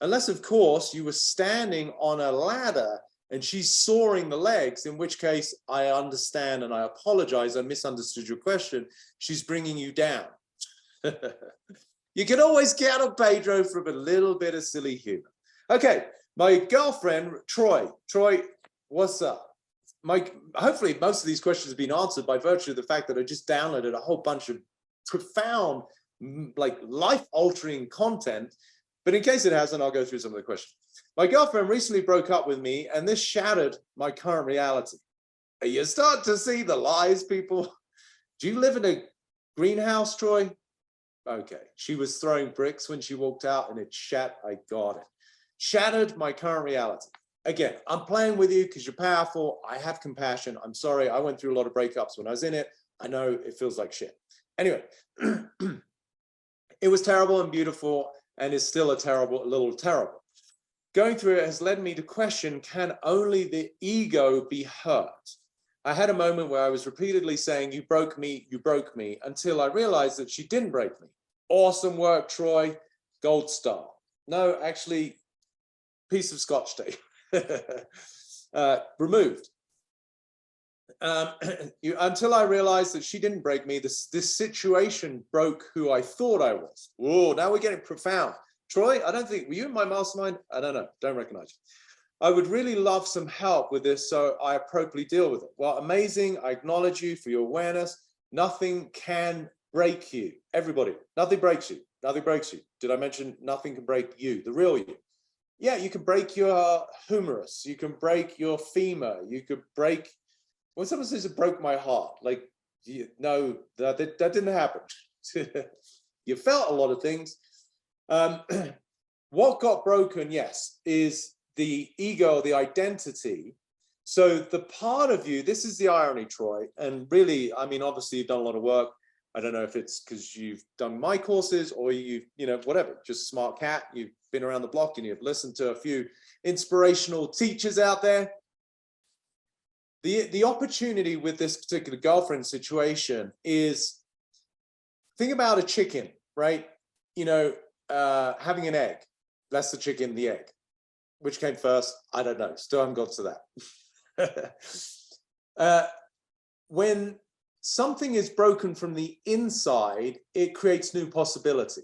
S1: Unless, of course, you were standing on a ladder and she's sawing the legs, in which case I understand and I apologize. I misunderstood your question. She's bringing you down. You can always count on Pedro from a little bit of silly humor. Okay, my girlfriend, Troy. Troy, what's up? Hopefully most of these questions have been answered by virtue of the fact that I just downloaded a whole bunch of profound, like life-altering content. But in case it hasn't, I'll go through some of the questions. My girlfriend recently broke up with me, and this shattered my current reality. You start to see the lies, people. Do you live in a greenhouse, Troy? Okay. She was throwing bricks when she walked out, and it I got it. Shattered my current reality. Again, I'm playing with you because you're powerful. I have compassion. I'm sorry. I went through a lot of breakups when I was in it. I know it feels like shit. Anyway, it was terrible and beautiful, and is still a little terrible. Going through it has led me to question, can only the ego be hurt? I had a moment where I was repeatedly saying, you broke me, until I realized that she didn't break me. Awesome work, Troy. Gold star. No, actually, piece of Scotch tape. Removed. Until I realized that she didn't break me, this situation broke who I thought I was. Whoa, now we're getting profound. Troy, I don't think, were you in my mastermind? I don't know, don't recognize you. I would really love some help with this so I appropriately deal with it. Well, amazing, I acknowledge you for your awareness. Nothing can break you. Everybody, nothing breaks you, nothing breaks you. Did I mention nothing can break you, the real you? Yeah, you can break your humerus, you can break your femur, you could break, when someone says it broke my heart, like, no, that didn't happen. You felt a lot of things. What got broken, yes, is the ego, the identity. So the part of you, this is the irony, Troy, and really, I mean, obviously you've done a lot of work. I don't know if it's because you've done my courses or you've, whatever, just smart cat, you've been around the block and you've listened to a few inspirational teachers out there. The opportunity with this particular girlfriend situation is, think about a chicken, right? Having an egg. That's the chicken, the egg. Which came first? I don't know. Still haven't got to that. When something is broken from the inside, it creates new possibility,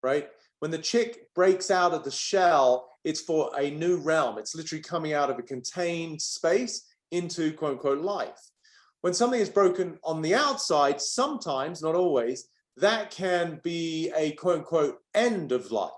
S1: right? When the chick breaks out of the shell, it's for a new realm. It's literally coming out of a contained space into quote unquote life. When something is broken on the outside, sometimes, not always, that can be a quote unquote end of life.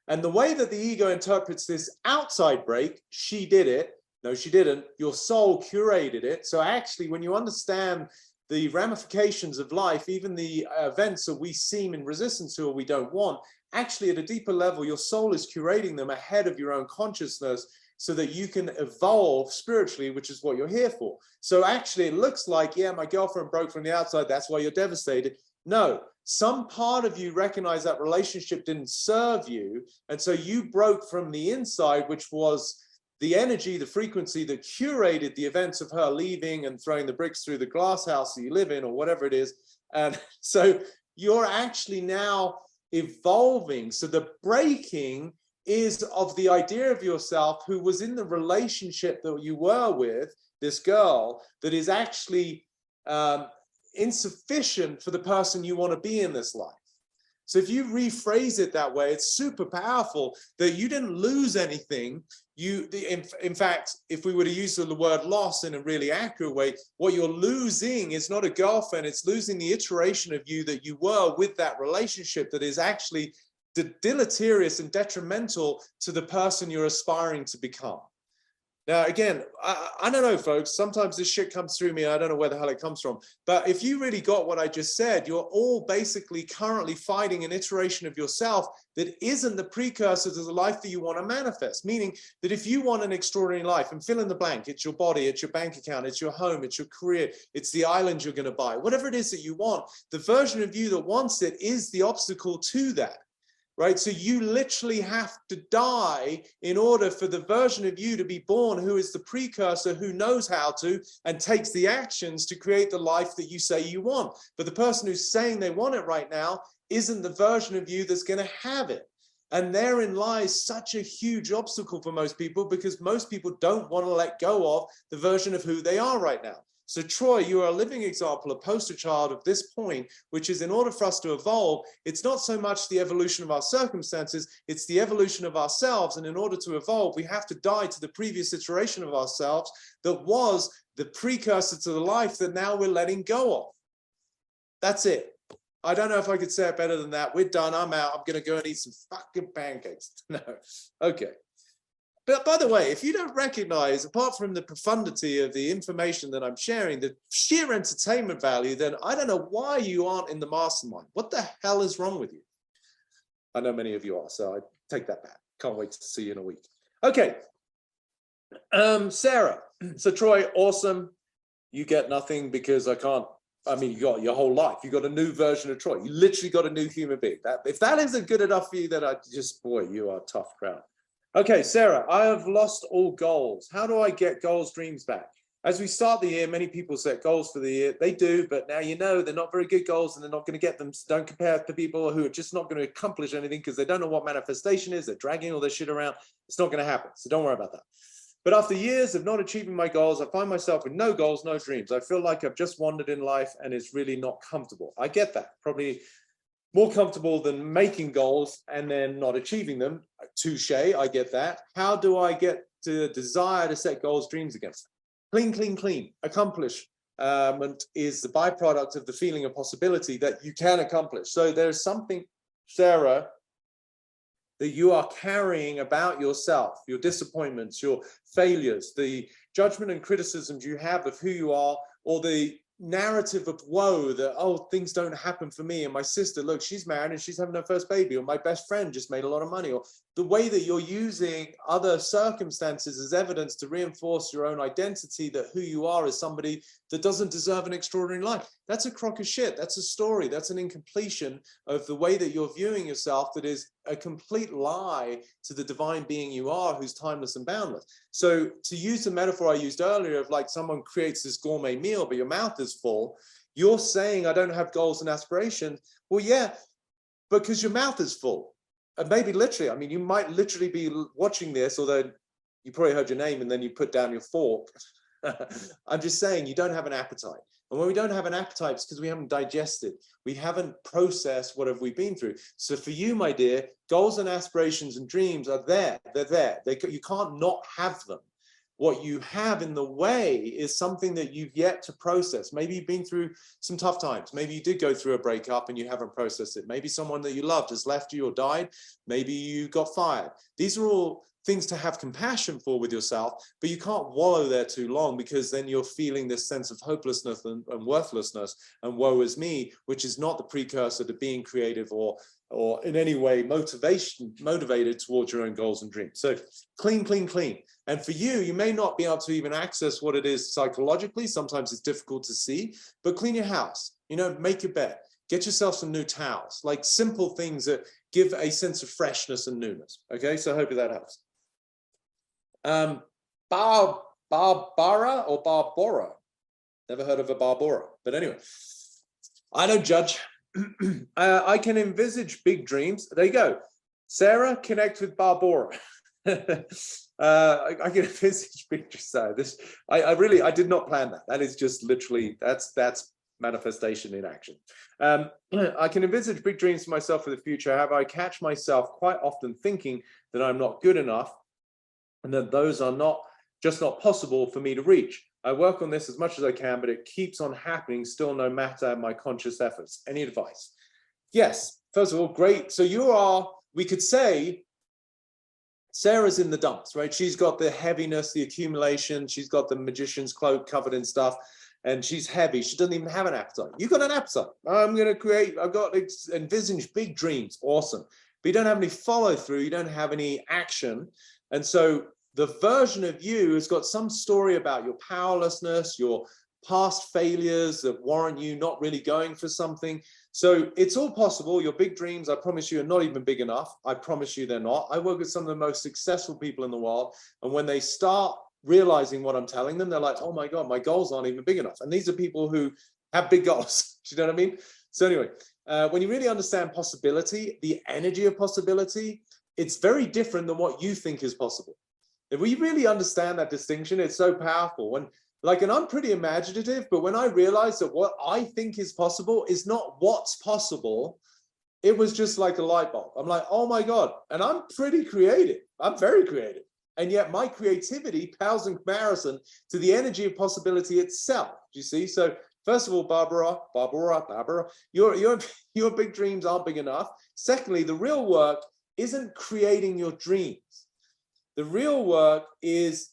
S1: And the way that the ego interprets this outside break, she did it. No, she didn't. Your soul curated it. So actually, when you understand the ramifications of life, even the events that we seem in resistance to or we don't want, actually at a deeper level, your soul is curating them ahead of your own consciousness so that you can evolve spiritually, which is what you're here for. So actually it looks like, yeah, my girlfriend broke from the outside, that's why you're devastated. No, some part of you recognize that relationship didn't serve you. And so you broke from the inside, which was the energy, the frequency that curated the events of her leaving and throwing the bricks through the glass house that you live in or whatever it is. And so you're actually now evolving. So the breaking is of the idea of yourself who was in the relationship that you were with, this girl, that is actually insufficient for the person you want to be in this life. So if you rephrase it that way, it's super powerful that you didn't lose anything. In fact, if we were to use the word loss in a really accurate way, what you're losing is not a girlfriend, it's losing the iteration of you that you were with that relationship that is actually deleterious and detrimental to the person you're aspiring to become. Now, again, I don't know, folks, sometimes this shit comes through me. I don't know where the hell it comes from. But if you really got what I just said, you're all basically currently fighting an iteration of yourself that isn't the precursor to the life that you want to manifest. Meaning that if you want an extraordinary life, and fill in the blank, it's your body, it's your bank account, it's your home, it's your career, it's the island you're going to buy, whatever it is that you want, the version of you that wants it is the obstacle to that. Right? So you literally have to die in order for the version of you to be born who is the precursor, who knows how to and takes the actions to create the life that you say you want. But the person who's saying they want it right now isn't the version of you that's going to have it. And therein lies such a huge obstacle for most people, because most people don't want to let go of the version of who they are right now. So Troy, you are a living example, a poster child of this point, which is, in order for us to evolve, it's not so much the evolution of our circumstances, it's the evolution of ourselves. And in order to evolve, we have to die to the previous iteration of ourselves that was the precursor to the life that now we're letting go of. That's it. I don't know if I could say it better than that. We're done. I'm out. I'm going to go and eat some fucking pancakes. No. Okay. But by the way, if you don't recognize, apart from the profundity of the information that I'm sharing, the sheer entertainment value, then I don't know why you aren't in the mastermind. What the hell is wrong with you? I know many of you are, so I take that back. Can't wait to see you in a week. Okay. Sarah. So Troy, awesome. You get nothing because I can't. I mean, you got your whole life. You got a new version of Troy. You literally got a new human being. If that isn't good enough for you, then boy, you are a tough crowd. Okay, Sarah, I have lost all goals. How do I get goals, dreams back? As we start the year, many people set goals for the year. They do, but now you know they're not very good goals and they're not going to get them. So don't compare to people who are just not going to accomplish anything because they don't know what manifestation is. They're dragging all their shit around. It's not going to happen. So don't worry about that. But after years of not achieving my goals, I find myself with no goals, no dreams. I feel like I've just wandered in life and it's really not comfortable. I get that. Probably more comfortable than making goals and then not achieving them. Touche, I get that. How do I get to the desire to set goals, dreams against them? Clean, clean, clean. Accomplishment is the byproduct of the feeling of possibility that you can accomplish. So there's something, Sarah, that you are carrying about yourself, your disappointments, your failures, the judgment and criticisms you have of who you are, or the narrative of woe that, oh, things don't happen for me. And my sister, look, she's married and she's having her first baby, or my best friend just made a lot of money, or the way that you're using other circumstances as evidence to reinforce your own identity that who you are is somebody that doesn't deserve an extraordinary life. That's a crock of shit. That's a story. That's an incompletion of the way that you're viewing yourself that is a complete lie to the divine being you are, who's timeless and boundless. So to use the metaphor I used earlier of like someone creates this gourmet meal, but your mouth is full, you're saying, I don't have goals and aspirations. Well, yeah, because your mouth is full. And maybe literally, I mean, you might literally be watching this, although you probably heard your name and then you put down your fork. I'm just saying you don't have an appetite. And when we don't have an appetite, it's because we haven't digested. We haven't processed what have we been through. So for you, my dear, goals and aspirations and dreams are there. They're there. You can't not have them. What you have in the way is something that you've yet to process. Maybe you've been through some tough times. Maybe you did go through a breakup and you haven't processed it. Maybe someone that you loved has left you or died. Maybe you got fired. These are all things to have compassion for with yourself, but you can't wallow there too long, because then you're feeling this sense of hopelessness and worthlessness and woe is me, which is not the precursor to being creative or in any way motivated towards your own goals and dreams. So clean, clean, clean. And for you, you may not be able to even access what it is psychologically. Sometimes it's difficult to see, but clean your house, make your bed, get yourself some new towels, like simple things that give a sense of freshness and newness. Okay, so I hope that helps. Barbara or Barbora? Never heard of a Barbora, but anyway, I don't judge. I can envisage big dreams. There you go. Sarah, connect with Barbora. I can envisage big dreams. I did not plan that. That is just literally, that's manifestation in action. I can envisage big dreams for myself for the future. However, I catch myself quite often thinking that I'm not good enough and that those are not possible for me to reach. I work on this as much as I can, but it keeps on happening still, no matter my conscious efforts. Any advice? Yes, first of all, great. So we could say, Sarah's in the dumps, right? She's got the heaviness, the accumulation. She's got the magician's cloak covered in stuff, and she's heavy. She doesn't even have an appetite. You've got an appetite. I've got envisaged big dreams. Awesome. But you don't have any follow through. You don't have any action. And so the version of you has got some story about your powerlessness, your past failures that warrant you not really going for something. So it's all possible. Your big dreams, I promise you, are not even big enough. I promise you they're not. I work with some of the most successful people in the world. And when they start realizing what I'm telling them, they're like, oh my God, my goals aren't even big enough. And these are people who have big goals. Do you know what I mean? So anyway, when you really understand possibility, the energy of possibility, it's very different than what you think is possible. If we really understand that distinction, it's so powerful. And I'm pretty imaginative, but when I realized that what I think is possible is not what's possible, it was just like a light bulb. I'm like, oh my God. And I'm pretty creative. I'm very creative. And yet my creativity pales in comparison to the energy of possibility itself. Do you see? So first of all, Barbara, your big dreams aren't big enough. Secondly, the real work isn't creating your dreams. The real work is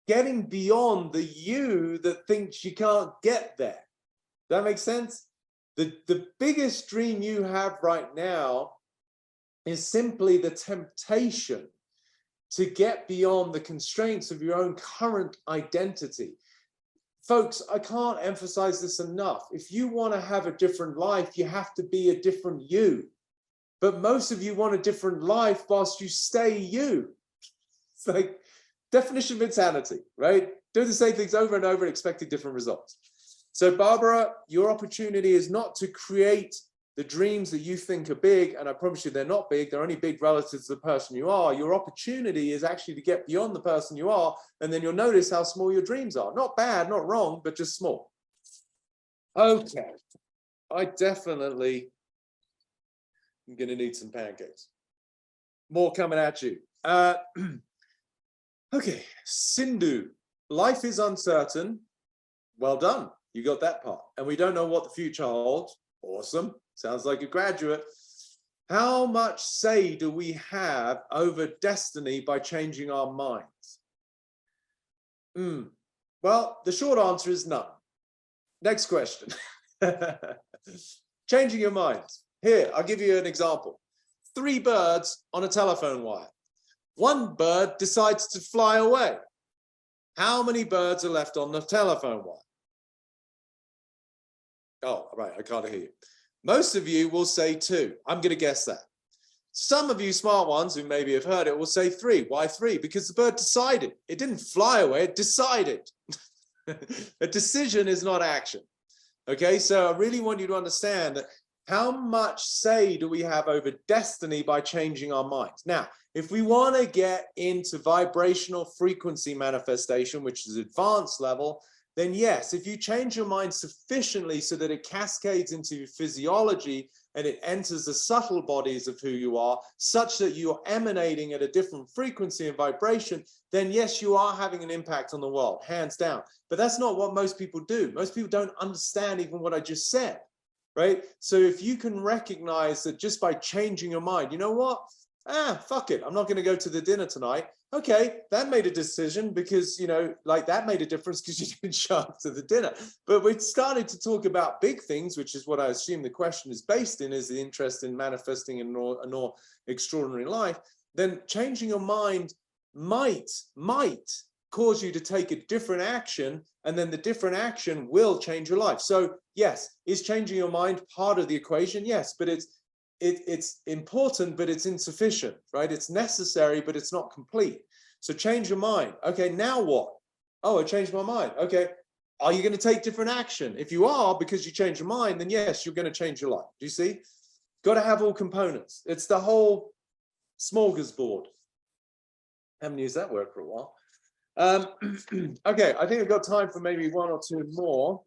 S1: getting beyond the you that thinks you can't get there. That makes sense? The biggest dream you have right now is simply the temptation to get beyond the constraints of your own current identity. Folks, I can't emphasize this enough. If you want to have a different life, you have to be a different you. But most of you want a different life whilst you stay you. It's like definition of insanity, right? Do the same things over and over and expecting different results. So Barbara, your opportunity is not to create the dreams that you think are big, and I promise you they're not big, they're only big relative to the person you are. Your opportunity is actually to get beyond the person you are, and then you'll notice how small your dreams are. Not bad, not wrong, but just small. Okay, I definitely am going to need some pancakes. More coming at you. Okay, Sindhu, life is uncertain. Well done, you got that part. And we don't know what the future holds. Awesome, sounds like a graduate. How much say do we have over destiny by changing our minds? Well, the short answer is none. Next question. Changing your minds. Here, I'll give you an example. 3 birds on a telephone wire. One bird decides to fly away. How many birds are left on the telephone wire? Oh, right, I can't hear you. Most of you will say 2. I'm going to guess that. Some of you smart ones who maybe have heard it will say 3. Why 3? Because the bird decided. It didn't fly away, it decided. A decision is not action. Okay, so I really want you to understand that how much say do we have over destiny by changing our minds? Now, if we want to get into vibrational frequency manifestation, which is advanced level, then yes, if you change your mind sufficiently so that it cascades into your physiology and it enters the subtle bodies of who you are, such that you're emanating at a different frequency and vibration, then yes, you are having an impact on the world, hands down. But that's not what most people do. Most people don't understand even what I just said, right? So if you can recognize that just by changing your mind, you know what? Fuck it, I'm not going to go to the dinner tonight. Okay, that made a decision because, you know, like that made a difference because you didn't show up to the dinner. But we started to talk about big things, which is what I assume the question is based in, is the interest in manifesting a more extraordinary life. Then changing your mind might cause you to take a different action, and then the different action will change your life. So yes, is changing your mind part of the equation? Yes, but it's important, but it's insufficient, right? It's necessary, but it's not complete. So change your mind. Okay, now what? Oh, I changed my mind. Okay, are you going to take different action? If you are, because you change your mind, then yes, you're going to change your life. Do you see? Got to have all components. It's the whole smorgasbord. Haven't used that word for a while. Okay, I think I've got time for maybe 1 or 2 more.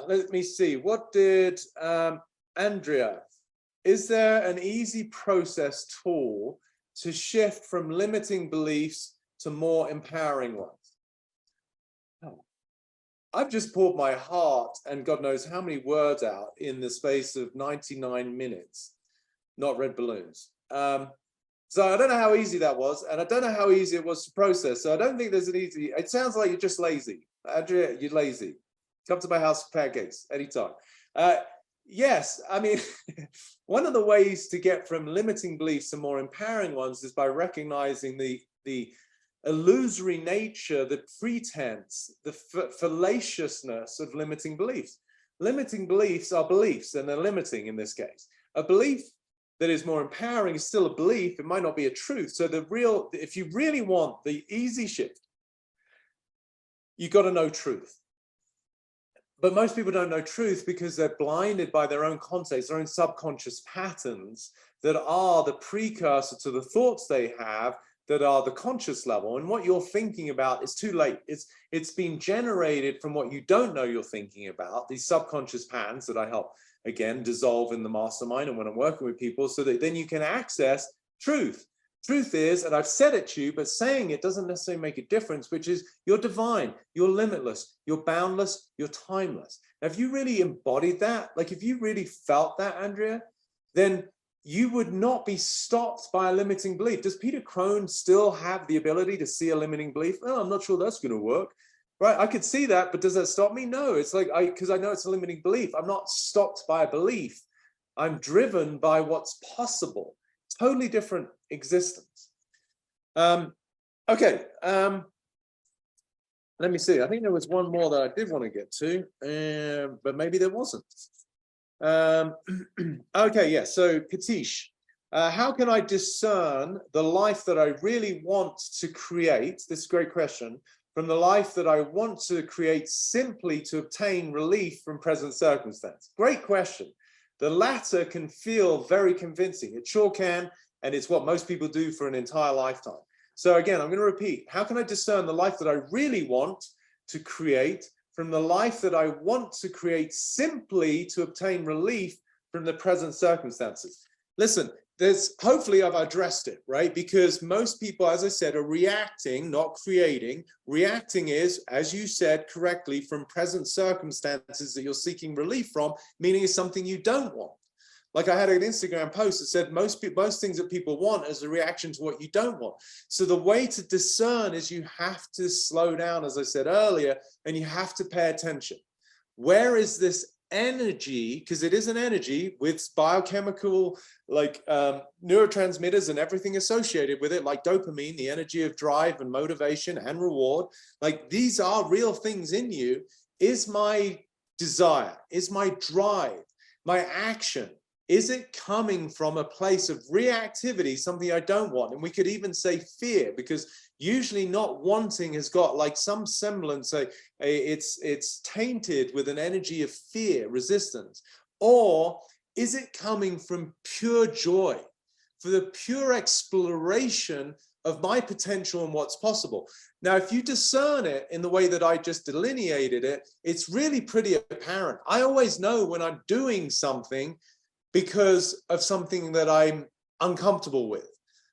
S1: Let me see. What did Andrea? Is there an easy process tool to shift from limiting beliefs to more empowering ones? I've just poured my heart and God knows how many words out in the space of 99 minutes, not red balloons. So I don't know how easy that was, and I don't know how easy it was to process. So I don't think there's an easy, it sounds like you're just lazy. Andrea, you're lazy. Come to my house for pancakes anytime. Yes, I mean, one of the ways to get from limiting beliefs to more empowering ones is by recognizing the illusory nature, the pretense, the fallaciousness of limiting beliefs. Limiting beliefs are beliefs, and they're limiting in this case. A belief that is more empowering is still a belief. It might not be a truth. So if you really want the easy shift, you've got to know truth. But most people don't know truth because they're blinded by their own context, their own subconscious patterns that are the precursor to the thoughts they have that are the conscious level. And what you're thinking about is too late. It's been generated from what you don't know you're thinking about, these subconscious patterns that I help, again, dissolve in the mastermind and when I'm working with people, so that then you can access truth. Truth is, and I've said it to you, but saying it doesn't necessarily make a difference, which is you're divine, you're limitless, you're boundless, you're timeless. Now, if you really embodied that, like if you really felt that, Andrea, then you would not be stopped by a limiting belief. Does Peter Crone still have the ability to see a limiting belief? Oh, I'm not sure that's going to work. Right, I could see that, but does that stop me? No, it's like, because I know it's a limiting belief. I'm not stopped by a belief. I'm driven by what's possible. Totally different existence. Okay, let me see. I think there was one more that I did want to get to, but maybe there wasn't. Okay, yeah, so Katish, how can I discern the life that I really want to create? This is a great question. From the life that I want to create simply to obtain relief from present circumstance? Great question. The latter can feel very convincing. It sure can, and it's what most people do for an entire lifetime. So again, I'm going to repeat. How can I discern the life that I really want to create from the life that I want to create simply to obtain relief from the present circumstances? Listen, hopefully I've addressed it, right? Because most people, as I said, are reacting, not creating. Reacting is, as you said correctly, from present circumstances that you're seeking relief from, meaning it's something you don't want. Like I had an Instagram post that said most things that people want is a reaction to what you don't want. So the way to discern is you have to slow down, as I said earlier, and you have to pay attention. Where is this energy? Because it is an energy with biochemical, like neurotransmitters and everything associated with it, like dopamine, the energy of drive and motivation and reward. Like these are real things in you. Is my desire, is my drive, my action, is it coming from a place of reactivity, something I don't want? And we could even say fear, because usually not wanting has got like some semblance, it's tainted with an energy of fear, resistance. Or is it coming from pure joy, for the pure exploration of my potential and what's possible? Now, if you discern it in the way that I just delineated it, it's really pretty apparent. I always know when I'm doing something because of something that I'm uncomfortable with.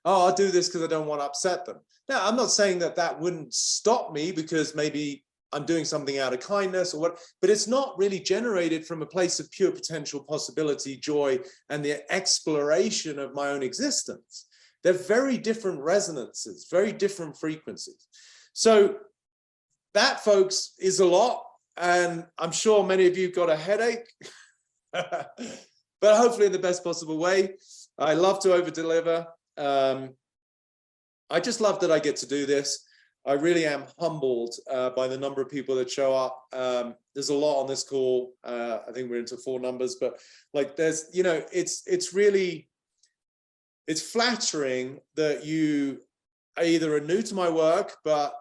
S1: Oh, I'll do this because I don't want to upset them. Now, I'm not saying that that wouldn't stop me because maybe I'm doing something out of kindness or what, but it's not really generated from a place of pure potential, possibility, joy, and the exploration of my own existence. They're very different resonances, very different frequencies. So that, folks, is a lot. And I'm sure many of you got a headache. But hopefully in the best possible way. I love to over-deliver. I just love that I get to do this. I really am humbled by the number of people that show up. There's a lot on this call. I think we're into 4 numbers, but like there's, you know, it's really, it's flattering that you either are new to my work, but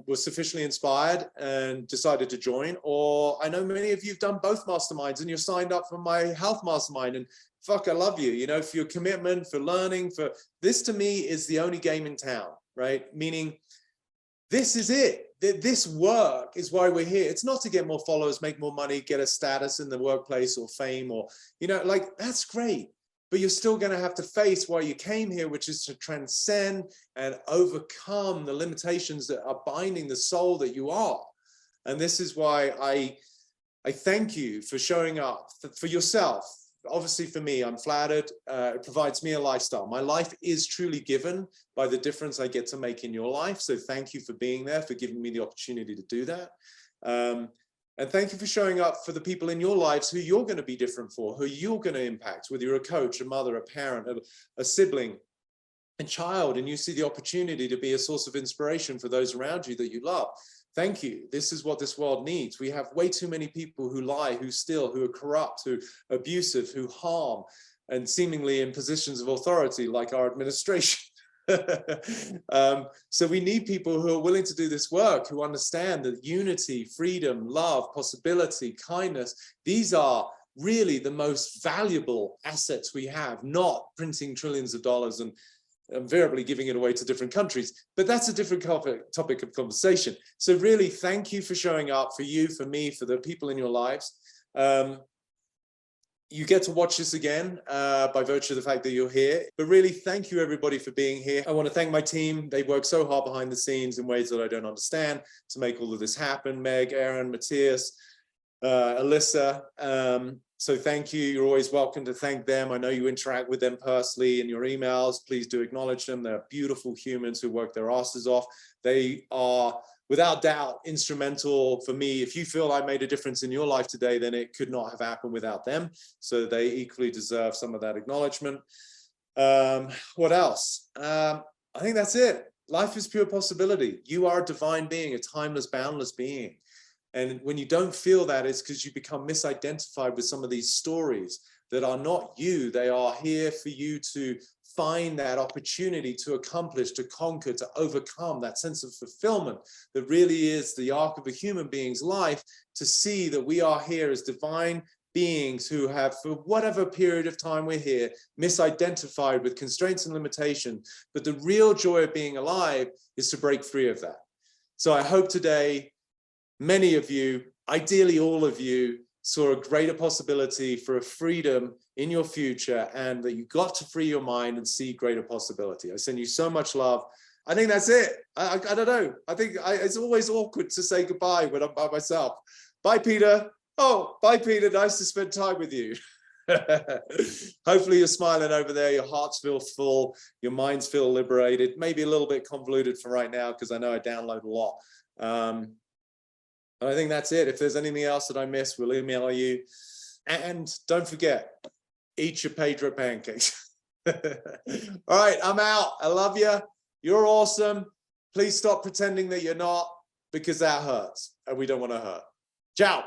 S1: was sufficiently inspired and decided to join, or I know many of you have done both masterminds and you're signed up for my health mastermind, and fuck, I love you, you know, for your commitment, for learning, for this. To me is the only game in town, right? Meaning this is it. This work is why we're here. It's not to get more followers, make more money, get a status in the workplace or fame, or, you know, like that's great. But you're still going to have to face why you came here, which is to transcend and overcome the limitations that are binding the soul that you are. And this is why I thank you for showing up for yourself. Obviously, for me, I'm flattered. It provides me a lifestyle. My life is truly given by the difference I get to make in your life. So thank you for being there, for giving me the opportunity to do that. And thank you for showing up for the people in your lives who you're going to be different for, who you're going to impact, whether you're a coach, a mother, a parent, a sibling, a child, and you see the opportunity to be a source of inspiration for those around you that you love. Thank you. This is what this world needs. We have way too many people who lie, who steal, who are corrupt, who are abusive, who harm, and seemingly in positions of authority like our administration. So we need people who are willing to do this work, who understand that unity, freedom, love, possibility, kindness, these are really the most valuable assets we have, not printing trillions of dollars and invariably giving it away to different countries. But that's a different topic of conversation. So really, thank you for showing up, for you, for me, for the people in your lives. You get to watch this again by virtue of the fact that you're here. But really, thank you, everybody, for being here. I want to thank my team. They work so hard behind the scenes in ways that I don't understand to make all of this happen. Meg, Aaron, Matthias, Alyssa. So thank you. You're always welcome to thank them. I know you interact with them personally in your emails. Please do acknowledge them. They're beautiful humans who work their asses off. They are, without doubt, instrumental for me. If you feel I made a difference in your life today, then it could not have happened without them. So they equally deserve some of that acknowledgement. What else? I think that's it. Life is pure possibility. You are a divine being, a timeless, boundless being. And when you don't feel that, it's because you become misidentified with some of these stories that are not you. They are here for you to find that opportunity to accomplish, to conquer, to overcome that sense of fulfillment that really is the arc of a human being's life, to see that we are here as divine beings who have, for whatever period of time we're here, misidentified with constraints and limitations. But the real joy of being alive is to break free of that. So I hope today, many of you, ideally all of you, saw a greater possibility for a freedom in your future, and that you got to free your mind and see greater possibility. I send you so much love. I think that's it. I don't know. I think it's always awkward to say goodbye when I'm by myself. Bye, Peter. Oh, bye, Peter. Nice to spend time with you. Hopefully you're smiling over there. Your hearts feel full. Your minds feel liberated. Maybe a little bit convoluted for right now because I know I download a lot. I think that's it. If there's anything else that I missed, we'll email you. And don't forget, eat your Pedro pancakes. All right, I'm out. I love you. You're awesome. Please stop pretending that you're not, because that hurts and we don't want to hurt. Ciao.